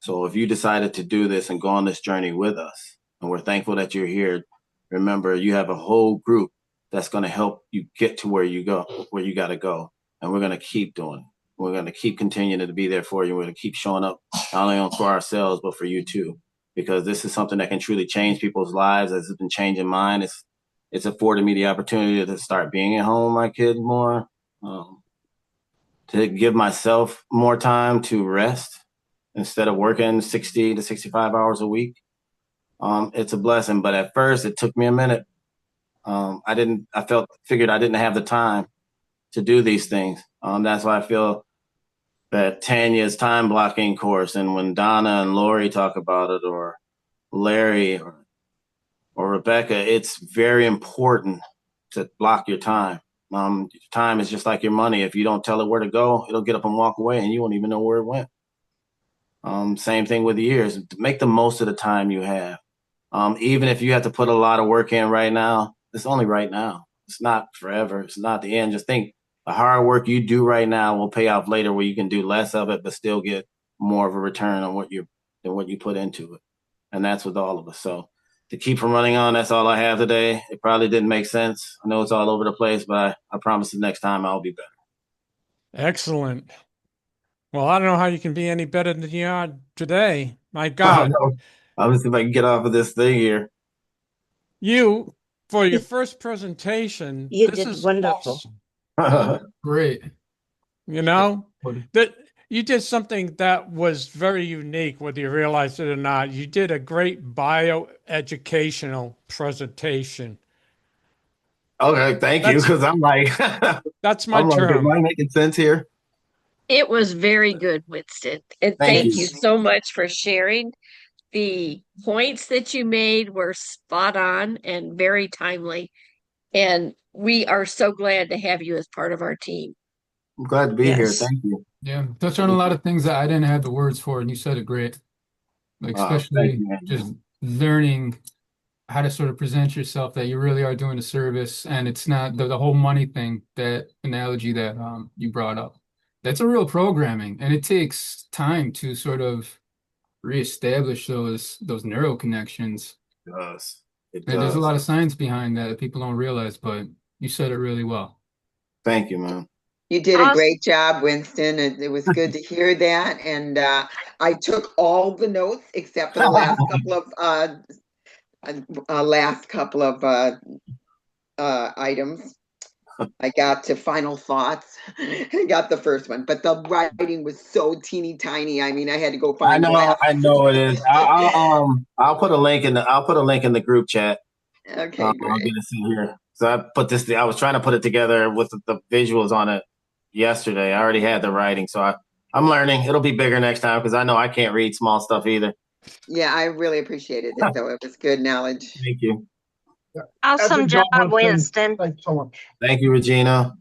So if you decided to do this and go on this journey with us, and we're thankful that you're here, remember you have a whole group that's going to help you get to where you got to go. And we're going to keep doing it. We're going to keep continuing to be there for you. We're going to keep showing up not only for ourselves, but for you too, because this is something that can truly change people's lives as it's been changing mine. It's afforded me the opportunity to start being at home with my kids more, to give myself more time to rest instead of working 60 to 65 hours a week. It's a blessing, but at first it took me a minute. Figured I didn't have the time to do these things. That's why I feel that Tanya's time blocking course, and when Donna and Lori talk about it, or Larry or Rebecca, it's very important to block your time. Time is just like your money. If you don't tell it where to go, it'll get up and walk away and you won't even know where it went. Same thing with years. Make the most of the time you have. Even if you have to put a lot of work in right now, it's only right now. It's not forever. It's not the end. Just think the hard work you do right now will pay off later, where you can do less of it, but still get more of a return on what you put into it. And that's with all of us. So to keep from running on, that's all I have today. It probably didn't make sense. I know it's all over the place, but I promise the next time I'll be better. Excellent. Well, I don't know how you can be any better than you are today. My God. I'll see if I can get off of this thing here. You, for your first presentation, You this did is wonderful. awesome. Great. You know, that you did something that was very unique, whether you realize it or not. You did a great bioeducational presentation. Okay, thank you. Because I'm like, that's my I'm like, term. am I making sense here? It was very good, Winston. And Thank thank you. you so much for sharing. The points that you made were spot on and very timely. And we are so glad to have you as part of our team. I'm glad to be here. Yes. Thank you. Yeah, touched on a lot of things that I didn't have the words for, and you said it great. Like Thank especially you, man. just learning how to sort of present yourself that you really are doing a service, and it's not the whole money thing, that analogy that you brought up. That's a real programming, and it takes time to sort of reestablish those neural connections. It does. It And there's a does. lot of science behind that people don't realize, but you said it really well. Thank you, man. You did a Awesome. great job, Winston. It was good to hear that. And I took all the notes except for the last couple of items. I got to final thoughts. I got the first one, but the writing was so teeny tiny. I mean, I had to go find. I know it is. I'll put a link in the group chat. Okay, I'll great. get it in here. So I was trying to put it together with the visuals on it yesterday. I already had the writing, so I'm learning. It'll be bigger next time because I know I can't read small stuff either. Yeah, I really appreciated it, though. It was good knowledge. Thank you. Awesome job, Winston. Thanks so much. Thank you, Regina.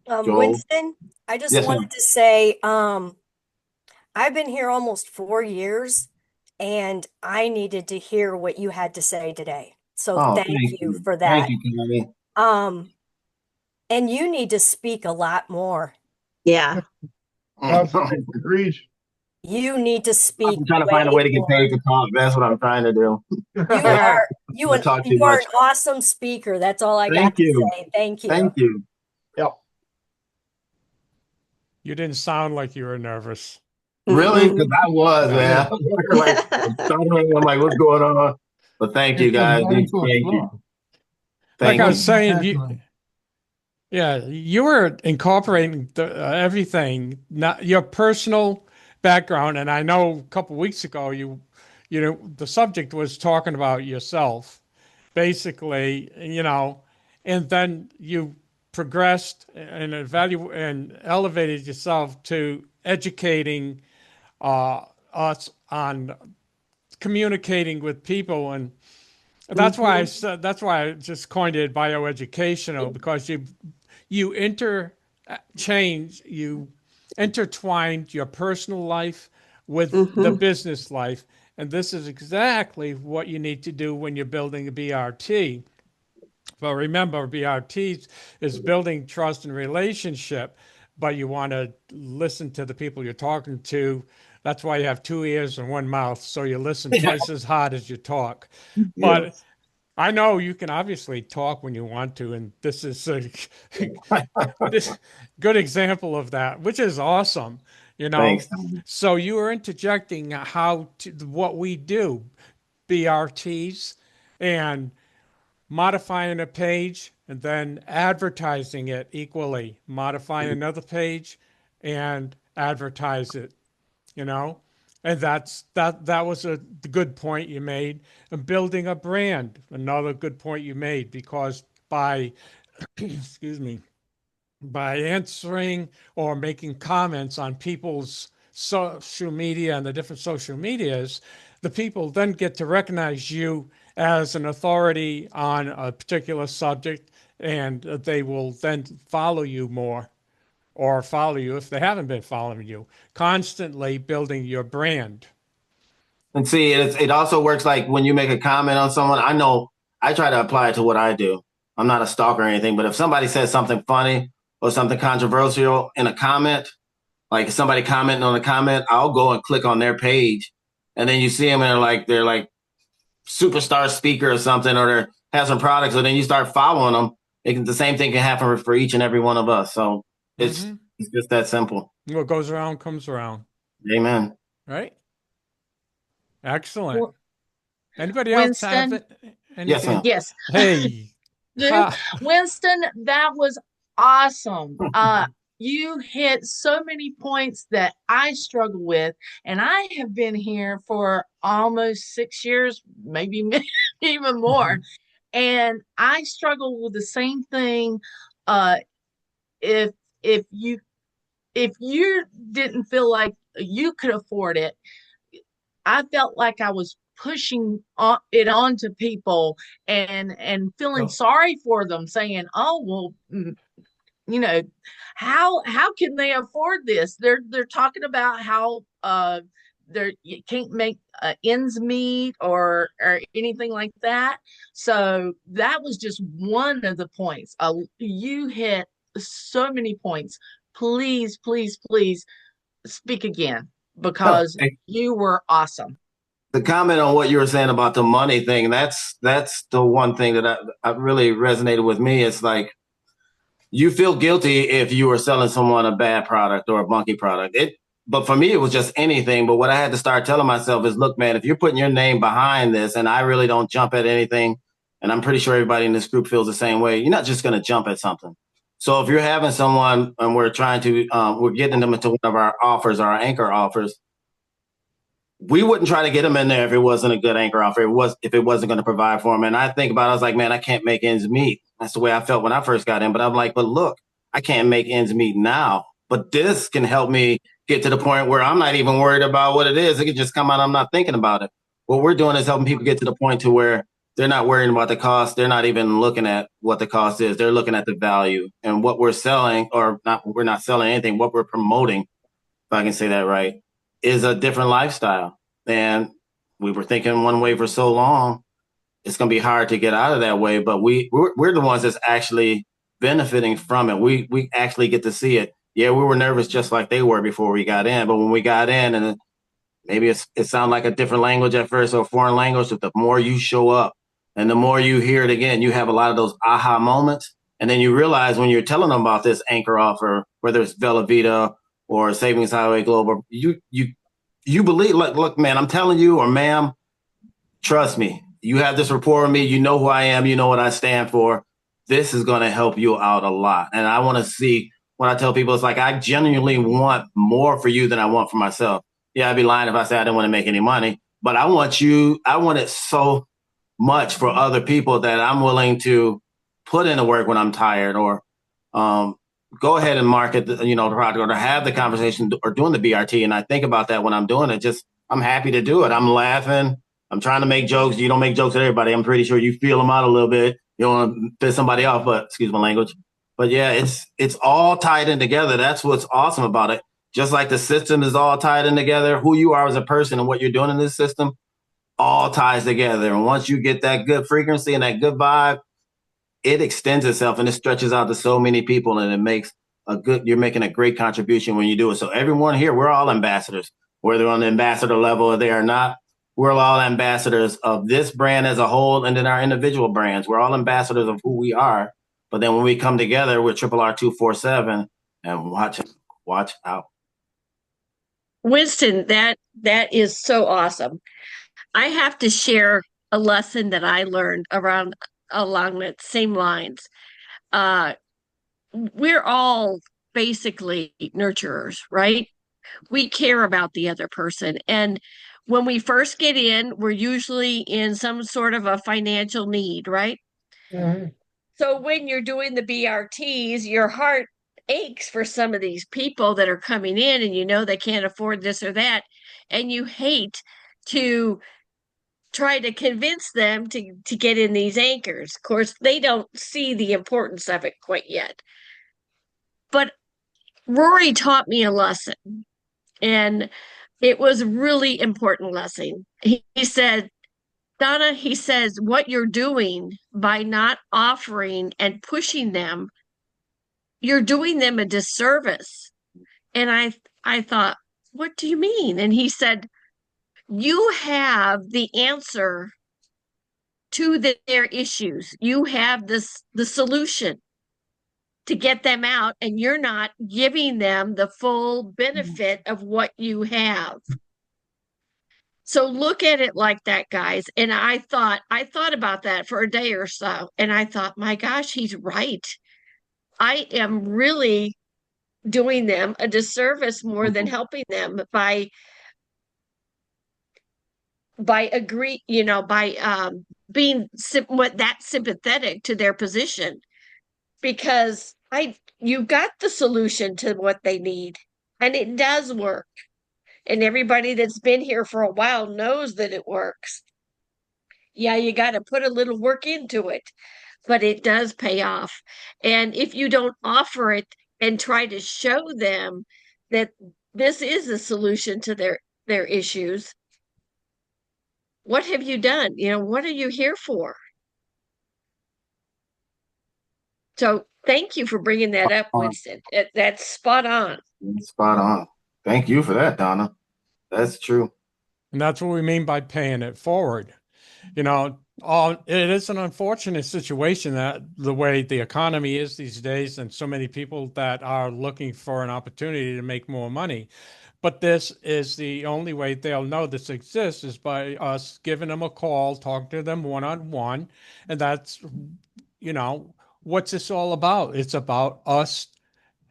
Joel? Winston, I just Yes, ma'am. wanted to say, I've been here almost 4 years, and I needed to hear what you had to say today. So thank you for that. Thank you, Connie. And you need to speak a lot more. Yeah. Agreed. You need to speak. I'm trying to find a way to get paid to talk. That's what I'm trying to do. You are an awesome speaker. That's all I got to say. Thank you. Thank you. Yep. You didn't sound like you were nervous. Really? Because I was, man. I'm like, what's going on? But thank you, guys. Thank you. Like I was saying, Yeah, you were incorporating everything, not your personal background. And I know a couple weeks ago, you know, the subject was talking about yourself, basically, and then you progressed and and elevated yourself to educating us on communicating with people. And that's why I just coined it bioeducational, because you you intertwined your personal life with the business life. And this is exactly what you need to do when you're building a BRT. But remember, BRT is building trust and relationship, but you want to listen to the people you're talking to. That's why you have two ears and one mouth, so you listen twice as hard as you talk. But Yes. I know you can obviously talk when you want to, and this is a this good example of that, which is awesome, you know. Thanks. So you are interjecting what we do, BRTs, and modifying a page and then advertising it equally, modify another page and advertise it, you know? And that was a good point you made. And building a brand, another good point you made, because by excuse me, by answering or making comments on people's social media and the different social medias, the people then get to recognize you as an authority on a particular subject, and they will then follow you more, or follow you if they haven't been following you, constantly building your brand. And see, it also works like when you make a comment on someone. I know I try to apply it to what I do. I'm not a stalker or anything, but if somebody says something funny or something controversial in a comment, like somebody commenting on a comment, I'll go and click on their page, and then you see them and they're like superstar speaker or something, or they have some products, and then you start following them. The same thing can happen for each and every one of us. So Mm-hmm. it's just that simple. What goes around comes around, Amen. right? Excellent. Well, Anybody else have Winston, it? Yes, Anything? ma'am. yes. Hey, Dude, ha, Winston, that was awesome. You hit so many points that I struggle with, and I have been here for almost 6 years, maybe even more, and I struggle with the same thing. Uh, if if you didn't feel like you could afford it, I felt like I was pushing it onto people and feeling go. sorry for them, saying, "Oh well, you know, how can they afford this? They're talking about how you can't make ends meet or anything like that." So that was just one of the points. You hit so many points. Please, please, please speak again Oh, because you were awesome. the comment on what you were saying about the money thing, that's the one thing that I really resonated with me. It's like you feel guilty if you were selling someone a bad product or a bunky product. But for me, it was just anything. But what I had to start telling myself is, look, man, if you're putting your name behind this, and I really don't jump at anything, and I'm pretty sure everybody in this group feels the same way, you're not just going to jump at something. So if you're having someone and we're getting them into one of our offers, our anchor offers, we wouldn't try to get them in there if it wasn't a good anchor offer. If it wasn't going to provide for them. And I think about it, I was like, man, I can't make ends meet. That's the way I felt when I first got in. But I'm like, but look, I can't make ends meet now. But this can help me get to the point where I'm not even worried about what it is. It can just come out. I'm not thinking about it. What we're doing is helping people get to the point to where they're not worrying about the cost. They're not even looking at what the cost is. They're looking at the value and what we're selling, or not. We're not selling anything. What we're promoting, if I can say that right, is a different lifestyle. And we were thinking one way for so long, it's going to be hard to get out of that way. But we're the ones that's actually benefiting from it. We actually get to see it. Yeah, we were nervous just like they were before we got in. But when we got in, and maybe it sounded like a different language at first or a foreign language, but the more you show up and the more you hear it again, you have a lot of those aha moments. And then you realize when you're telling them about this anchor offer, whether it's Bella Vita or Savings Highway Global, you believe, look, man, I'm telling you, or ma'am, trust me, you have this rapport with me. You know who I am. You know what I stand for. this is going to help you out a lot. And I want to see, when I tell people, it's like, I genuinely want more for you than I want for myself. Yeah, I'd be lying if I said I didn't want to make any money, but I want it so much for other people that I'm willing to put in the work when I'm tired, or go ahead and market the product, or to have the conversation, or doing the BRT. And I think about that when I'm doing it. Just, I'm happy to do it. I'm laughing. I'm trying to make jokes. You don't make jokes with everybody. I'm pretty sure you feel them out a little bit. You don't want to piss somebody off, but excuse my language. But yeah, it's all tied in together. That's what's awesome about it. Just like the system is all tied in together, who you are as a person and what you're doing in this system all ties together. And once you get that good frequency and that good vibe, it extends itself and it stretches out to so many people, and it makes you're making a great contribution when you do it. So everyone here, we're all ambassadors, whether on the ambassador level or they are not. We're all ambassadors of this brand as a whole, and then our individual brands. We're all ambassadors of who we are. But then when we come together with Triple R 247, and watch out. Winston, that is so awesome. I have to share a lesson that I learned along the same lines. We're all basically nurturers, right? We care about the other person. And when we first get in, we're usually in some sort of a financial need, right? Mm-hmm. So when you're doing the BRTs, your heart aches for some of these people that are coming in, and you know they can't afford this or that, and you hate to try to convince them to get in these anchors. Of course, they don't see the importance of it quite yet. But Rory taught me a lesson, and it was a really important lesson. He said, Donna, he says, what you're doing by not offering and pushing them, you're doing them a disservice. And I thought, what do you mean? And he said, you have the answer to their issues. You have the solution to get them out, and you're not giving them the full benefit of what you have. So look at it like that, guys. And I thought about that for a day or so, and I thought, my gosh, he's right. I am really doing them a disservice more than helping them by being that sympathetic to their position, because you got the solution to what they need, and it does work. And everybody that's been here for a while knows that it works. Yeah, you got to put a little work into it, but it does pay off. And if you don't offer it and try to show them that this is a solution to their issues, what have you done? What are you here for? So thank you for bringing that up, Winston. That's spot on. Spot on. Thank you for that, Donna. That's true. And that's what we mean by paying it forward. It is an unfortunate situation that the way the economy is these days, and so many people that are looking for an opportunity to make more money. But this is the only way they'll know this exists, is by us giving them a call, talking to them one-on-one. And that's, what's this all about? It's about us.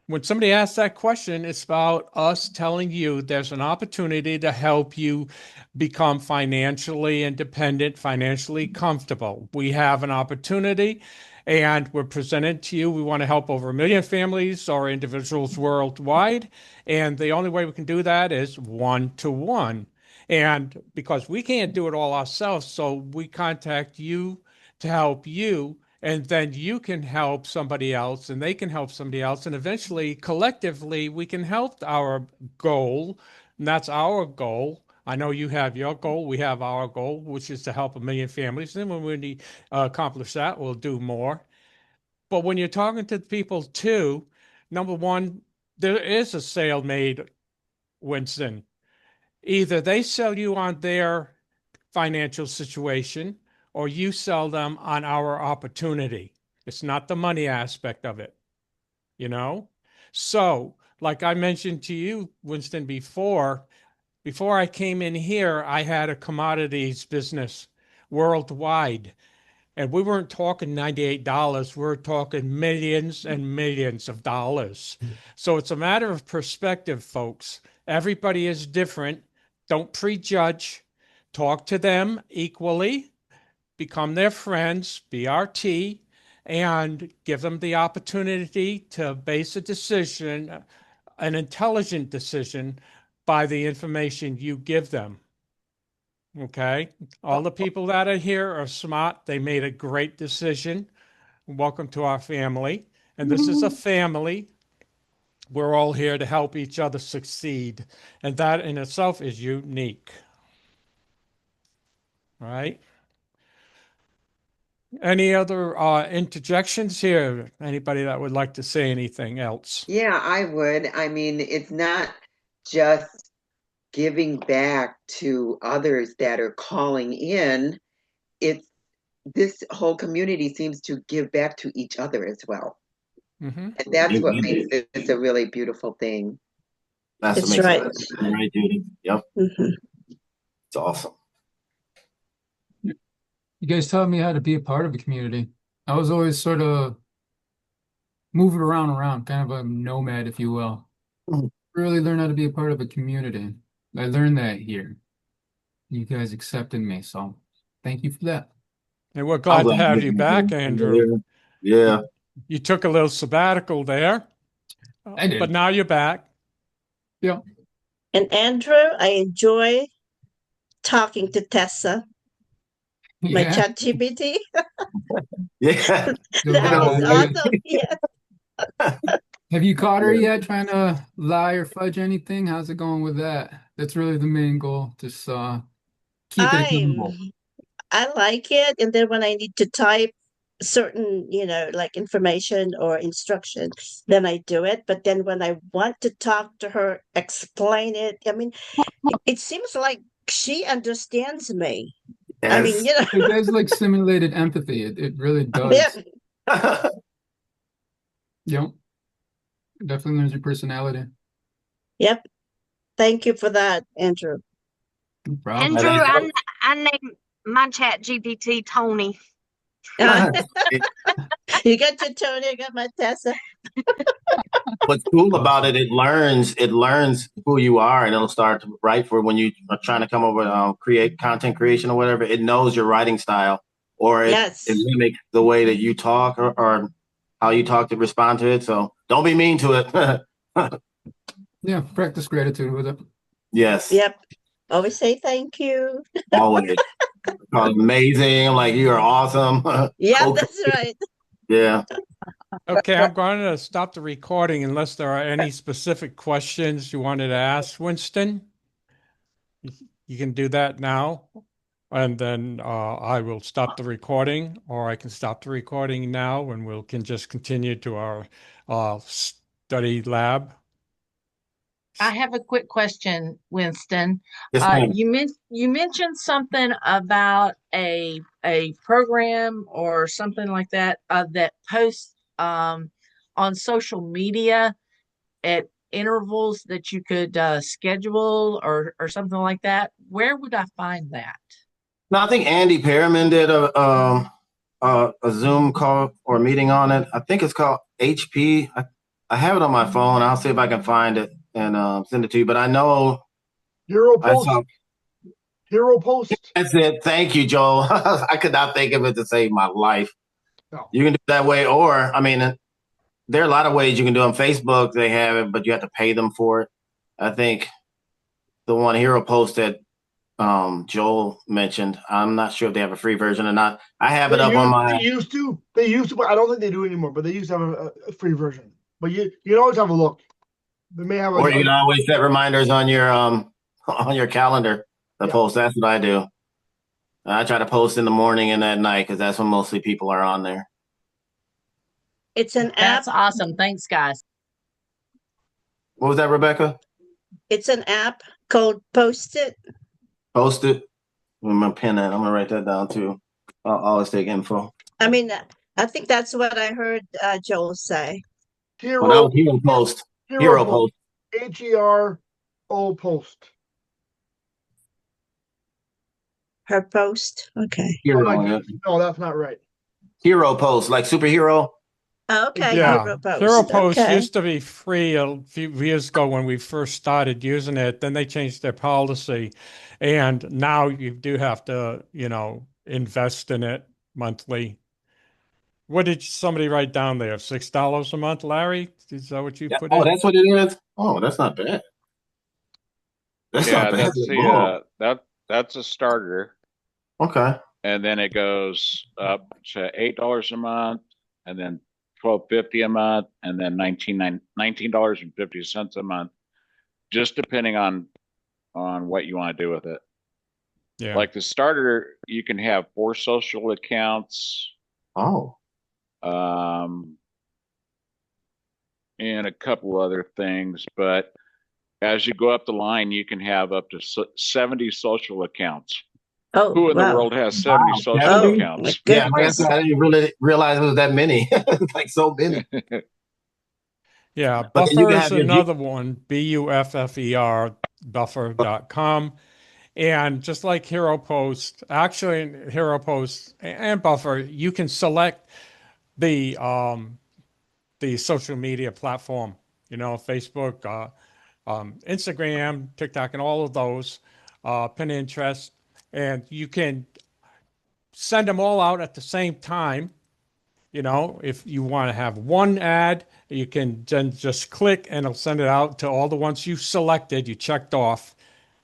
When somebody asks that question, it's about us telling you there's an opportunity to help you become financially independent, financially comfortable. We have an opportunity, and we're presented to you. We want to help over 1 million families or individuals worldwide. And the only way we can do that is one-to-one. And because we can't do it all ourselves, so we contact you to help you. And then you can help somebody else, and they can help somebody else. And eventually, collectively, we can help our goal. And that's our goal. I know you have your goal. We have our goal, which is to help 1 million families. And when we accomplish that, we'll do more. But when you're talking to people too, number one, there is a sale made, Winston. Either they sell you on their financial situation, or you sell them on our opportunity. It's not the money aspect of it, So, like I mentioned to you, Winston, before I came in here, I had a commodities business worldwide. And we weren't talking $98. We're talking millions and millions of dollars. So it's a matter of perspective, folks. Everybody is different. Don't prejudge. Talk to them equally. Become their friends, BRT, and give them the opportunity to base a decision, an intelligent decision, by the information you give them. Okay? All the people that are here are smart. They made a great decision. Welcome to our family. And this is a family. We're all here to help each other succeed. And that in itself is unique. All right? Any other interjections here? Anybody that would like to say anything else? Yeah, I would. I mean, it's not just giving back to others that are calling in. It's this whole community seems to give back to each other as well. Mm-hmm. And that's what makes this a really beautiful thing. That's That's right. Right, Judy. Yep. Mhm. It's awesome. You guys taught me how to be a part of a community. I was always sort of moving around, kind of a nomad, if you will. Really learn how to be a part of a community. I learned that here. You guys accepted me, so thank you for that. And we're glad to have you back, Andrew. Yeah. You took a little sabbatical there, I did. but now you're back. Yeah. And Andrew, I enjoy talking to Tessa, my Yeah. chat GPT. Yeah. That was awesome. Yeah. Have you caught her yet trying to lie or fudge anything? How's it going with that? That's really the main goal. Just keep it accountable. I like it. And then when I need to type certain, like information or instructions, then I do it. But then when I want to talk to her, explain it, I mean, it seems like she understands me. Yes. I mean, It does like simulated empathy. It really does. Yeah. Yep. Definitely learns your personality. Yep. Thank you for that, Andrew. No problem. Andrew, I named my chat GPT Tony. You got your Tony, I got my Tessa. What's cool about it, it learns who you are, and it'll start to write for when you are trying to come up with create content creation or whatever. It knows your writing style, or it mimics the way that you talk or how you talk to respond to it. So don't be mean to it. Yeah, practice gratitude with it. Yes. Yep. Always say thank you. Always. Amazing. Like, you are awesome. Yeah, Okay. that's right. Yeah. Okay, I'm going to stop the recording unless there are any specific questions you wanted to ask, Winston. You can do that now, and then I will stop the recording, or I can stop the recording now, and we can just continue to our study lab. I have a quick question, Winston. Yes, ma'am. You mentioned something about a program or something like that that posts on social media at intervals that you could schedule or something like that. Where would I find that? No, I think Andy Perriman did a Zoom call or meeting on it. I think it's called HP. I have it on my phone. I'll see if I can find it and send it to you. But I know Hero Post. Hero Post. That's it. Thank you, Joel. I could not think of it to save my life. No. You can do it that way, or I mean, there are a lot of ways you can do it. On Facebook, they have it, but you have to pay them for it. I think the one Hero Post that Joel mentioned, I'm not sure if they have a free version or not. I have it up on my. They used to, but I don't think they do anymore. But they used to have a free version. But you can always have a look. They may have. Or you can always set reminders on your calendar to post. That's what I do. I try to post in the morning and at night because that's when mostly people are on there. It's an app. That's awesome. Thanks, guys. What was that, Rebecca? It's an app called Post-it. Post-it. I'm gonna pin that. I'm gonna write that down too. I'll always take info. I mean, I think that's what I heard Joel say. Hero Post. Hero Post. HERO Post. Her post. Okay. Hero, yeah. No, that's not right. Hero post, like superhero. Okay. Yeah, Hero Hero post. Post Okay. used to be free a few years ago when we first started using it. Then they changed their policy, and now you do have to, invest in it monthly. What did somebody write down there? $6 a month, Larry? Is that what you Yeah. put Oh, in? that's what it is. Oh, that's not bad. That's not Yeah, bad that's at the all. that's a starter, Okay. and then it goes up to $8 a month, and then 12.50 a month, and then $19.50 a month, just depending on what you want to do with it. Yeah. Like the starter, you can have 4 social accounts, Oh. And a couple other things, but as you go up the line, you can have up to 70 social accounts. Oh, Who in the wow. world has 70 social Oh, 70? my accounts? Yeah, goodness. I didn't really realize it was that many. Like so many. Yeah, But then you Buffer can is have your another one, Buffer, buffer.com. And just like Hero Post, actually in Hero Post and Buffer, you can select the social media platform, Facebook, Instagram, TikTok, and all of those, Pinterest, and you can send them all out at the same time. If you want to have one ad, you can then just click and it'll send it out to all the ones you selected, you checked off,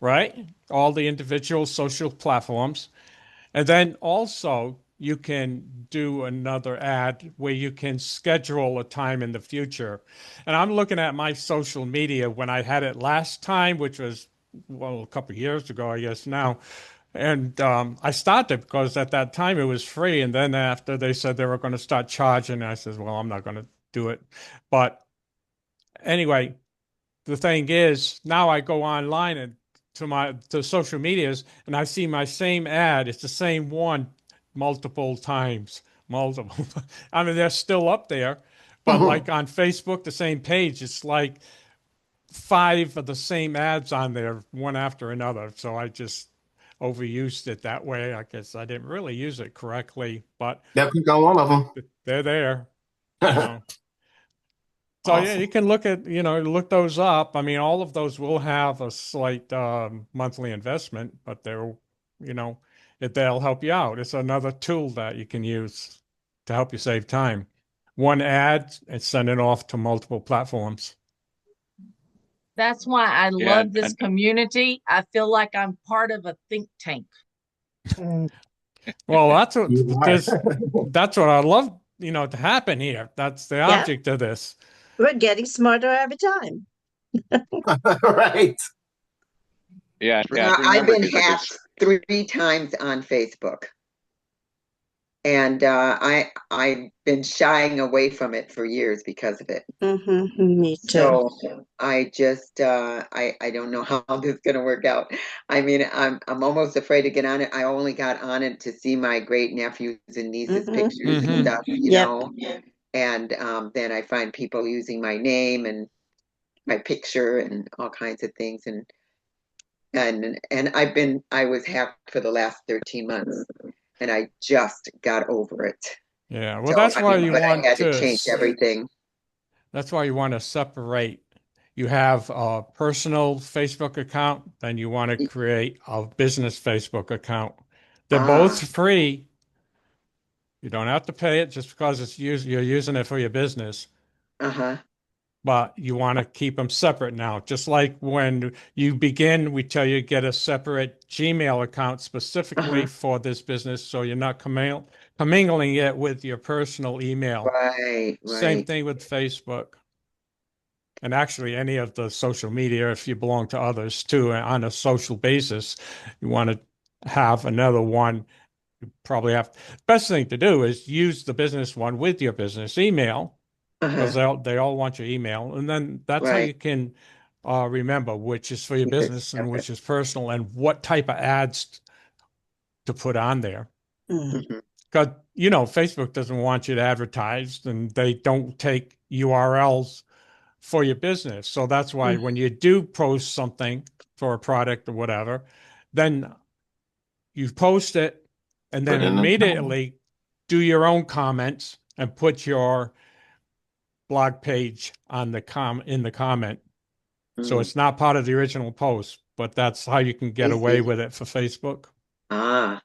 right? All the individual social platforms. And then also you can do another ad where you can schedule a time in the future. And I'm looking at my social media when I had it last time, which was, well, a couple of years ago, I guess now. And I stopped it because at that time it was free. And then after they said they were going to start charging, I said, well, I'm not going to do it. But anyway, the thing is, now I go online and to social medias and I see my same ad. It's the same one multiple times. Multiple. I mean, they're still up there, but like on Facebook, the same page, it's like 5 of the same ads on there, one after another. So I just overused it that way. I guess I didn't really use it correctly, but yeah, click on one of them. they're there. So So yeah, Awesome. you can look those up. I mean, all of those will have a slight monthly investment, but you know, they'll help you out. It's another tool that you can use to help you save time. One ad and send it off to multiple platforms. That's why I Yeah, love this community. I feel like I'm part of a think tank. Well, that's what You are. that's what I love, to happen here. That's the Yeah. object of this. We're getting smarter every time. Right. yeah. I've Remember, been because hacked 3 times on Facebook, and I've been shying away from it for years because of it. Me too. So I just I don't know how this is gonna work out. I mean, I'm almost afraid to get on it. I only got on it to see my great nephews and nieces' pictures and stuff, Yep. And then I find people using my name and my picture and all kinds of things, and I was hacked for the last 13 months, and I just got over it. Yeah, well, So that's why you but I want had to to change everything. That's why you want to separate. You have a personal Facebook account, then you want to create a business Facebook account. They're both free. You don't have to pay it just because you're using it for your business. Uh-huh. But you want to keep them separate now. Just like when you begin, we tell you get a separate Gmail account specifically for this business, so you're not commingling it with your personal email. Right. Same thing with Facebook. And actually, any of the social media, if you belong to others too, on a social basis, you want to have another one. You probably have best thing to do is use the business one with your business email because they all want your email, and then that's how you can remember which is for your business and which is personal, and what type of ads to put on there. Because Facebook doesn't want you to advertise, and they don't take URLs for your business. So that's why when you do post something for a product or whatever, then you post it, and then Put in the immediately do your own comments and put your blog page on the in the comment. So it's not part of the original post, but that's how you can get away with it for Facebook. Ah.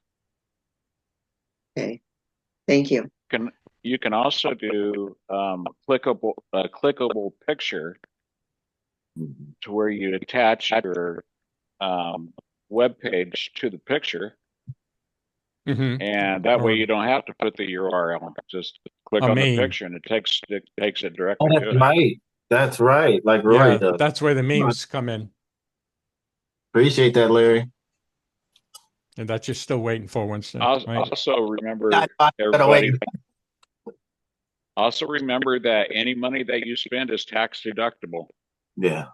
Okay. Thank you. You can also do clickable picture to where you attach your web page to the picture, and that way you don't have to put the URL. Just click on the picture, and it takes it directly to it. Right. That's right. Like Roy does. That's where the memes come in. Appreciate that, Larry. And that's you're still waiting for, Winston. Also remember, everybody. Also remember that any money that you spend is tax deductible. Yeah.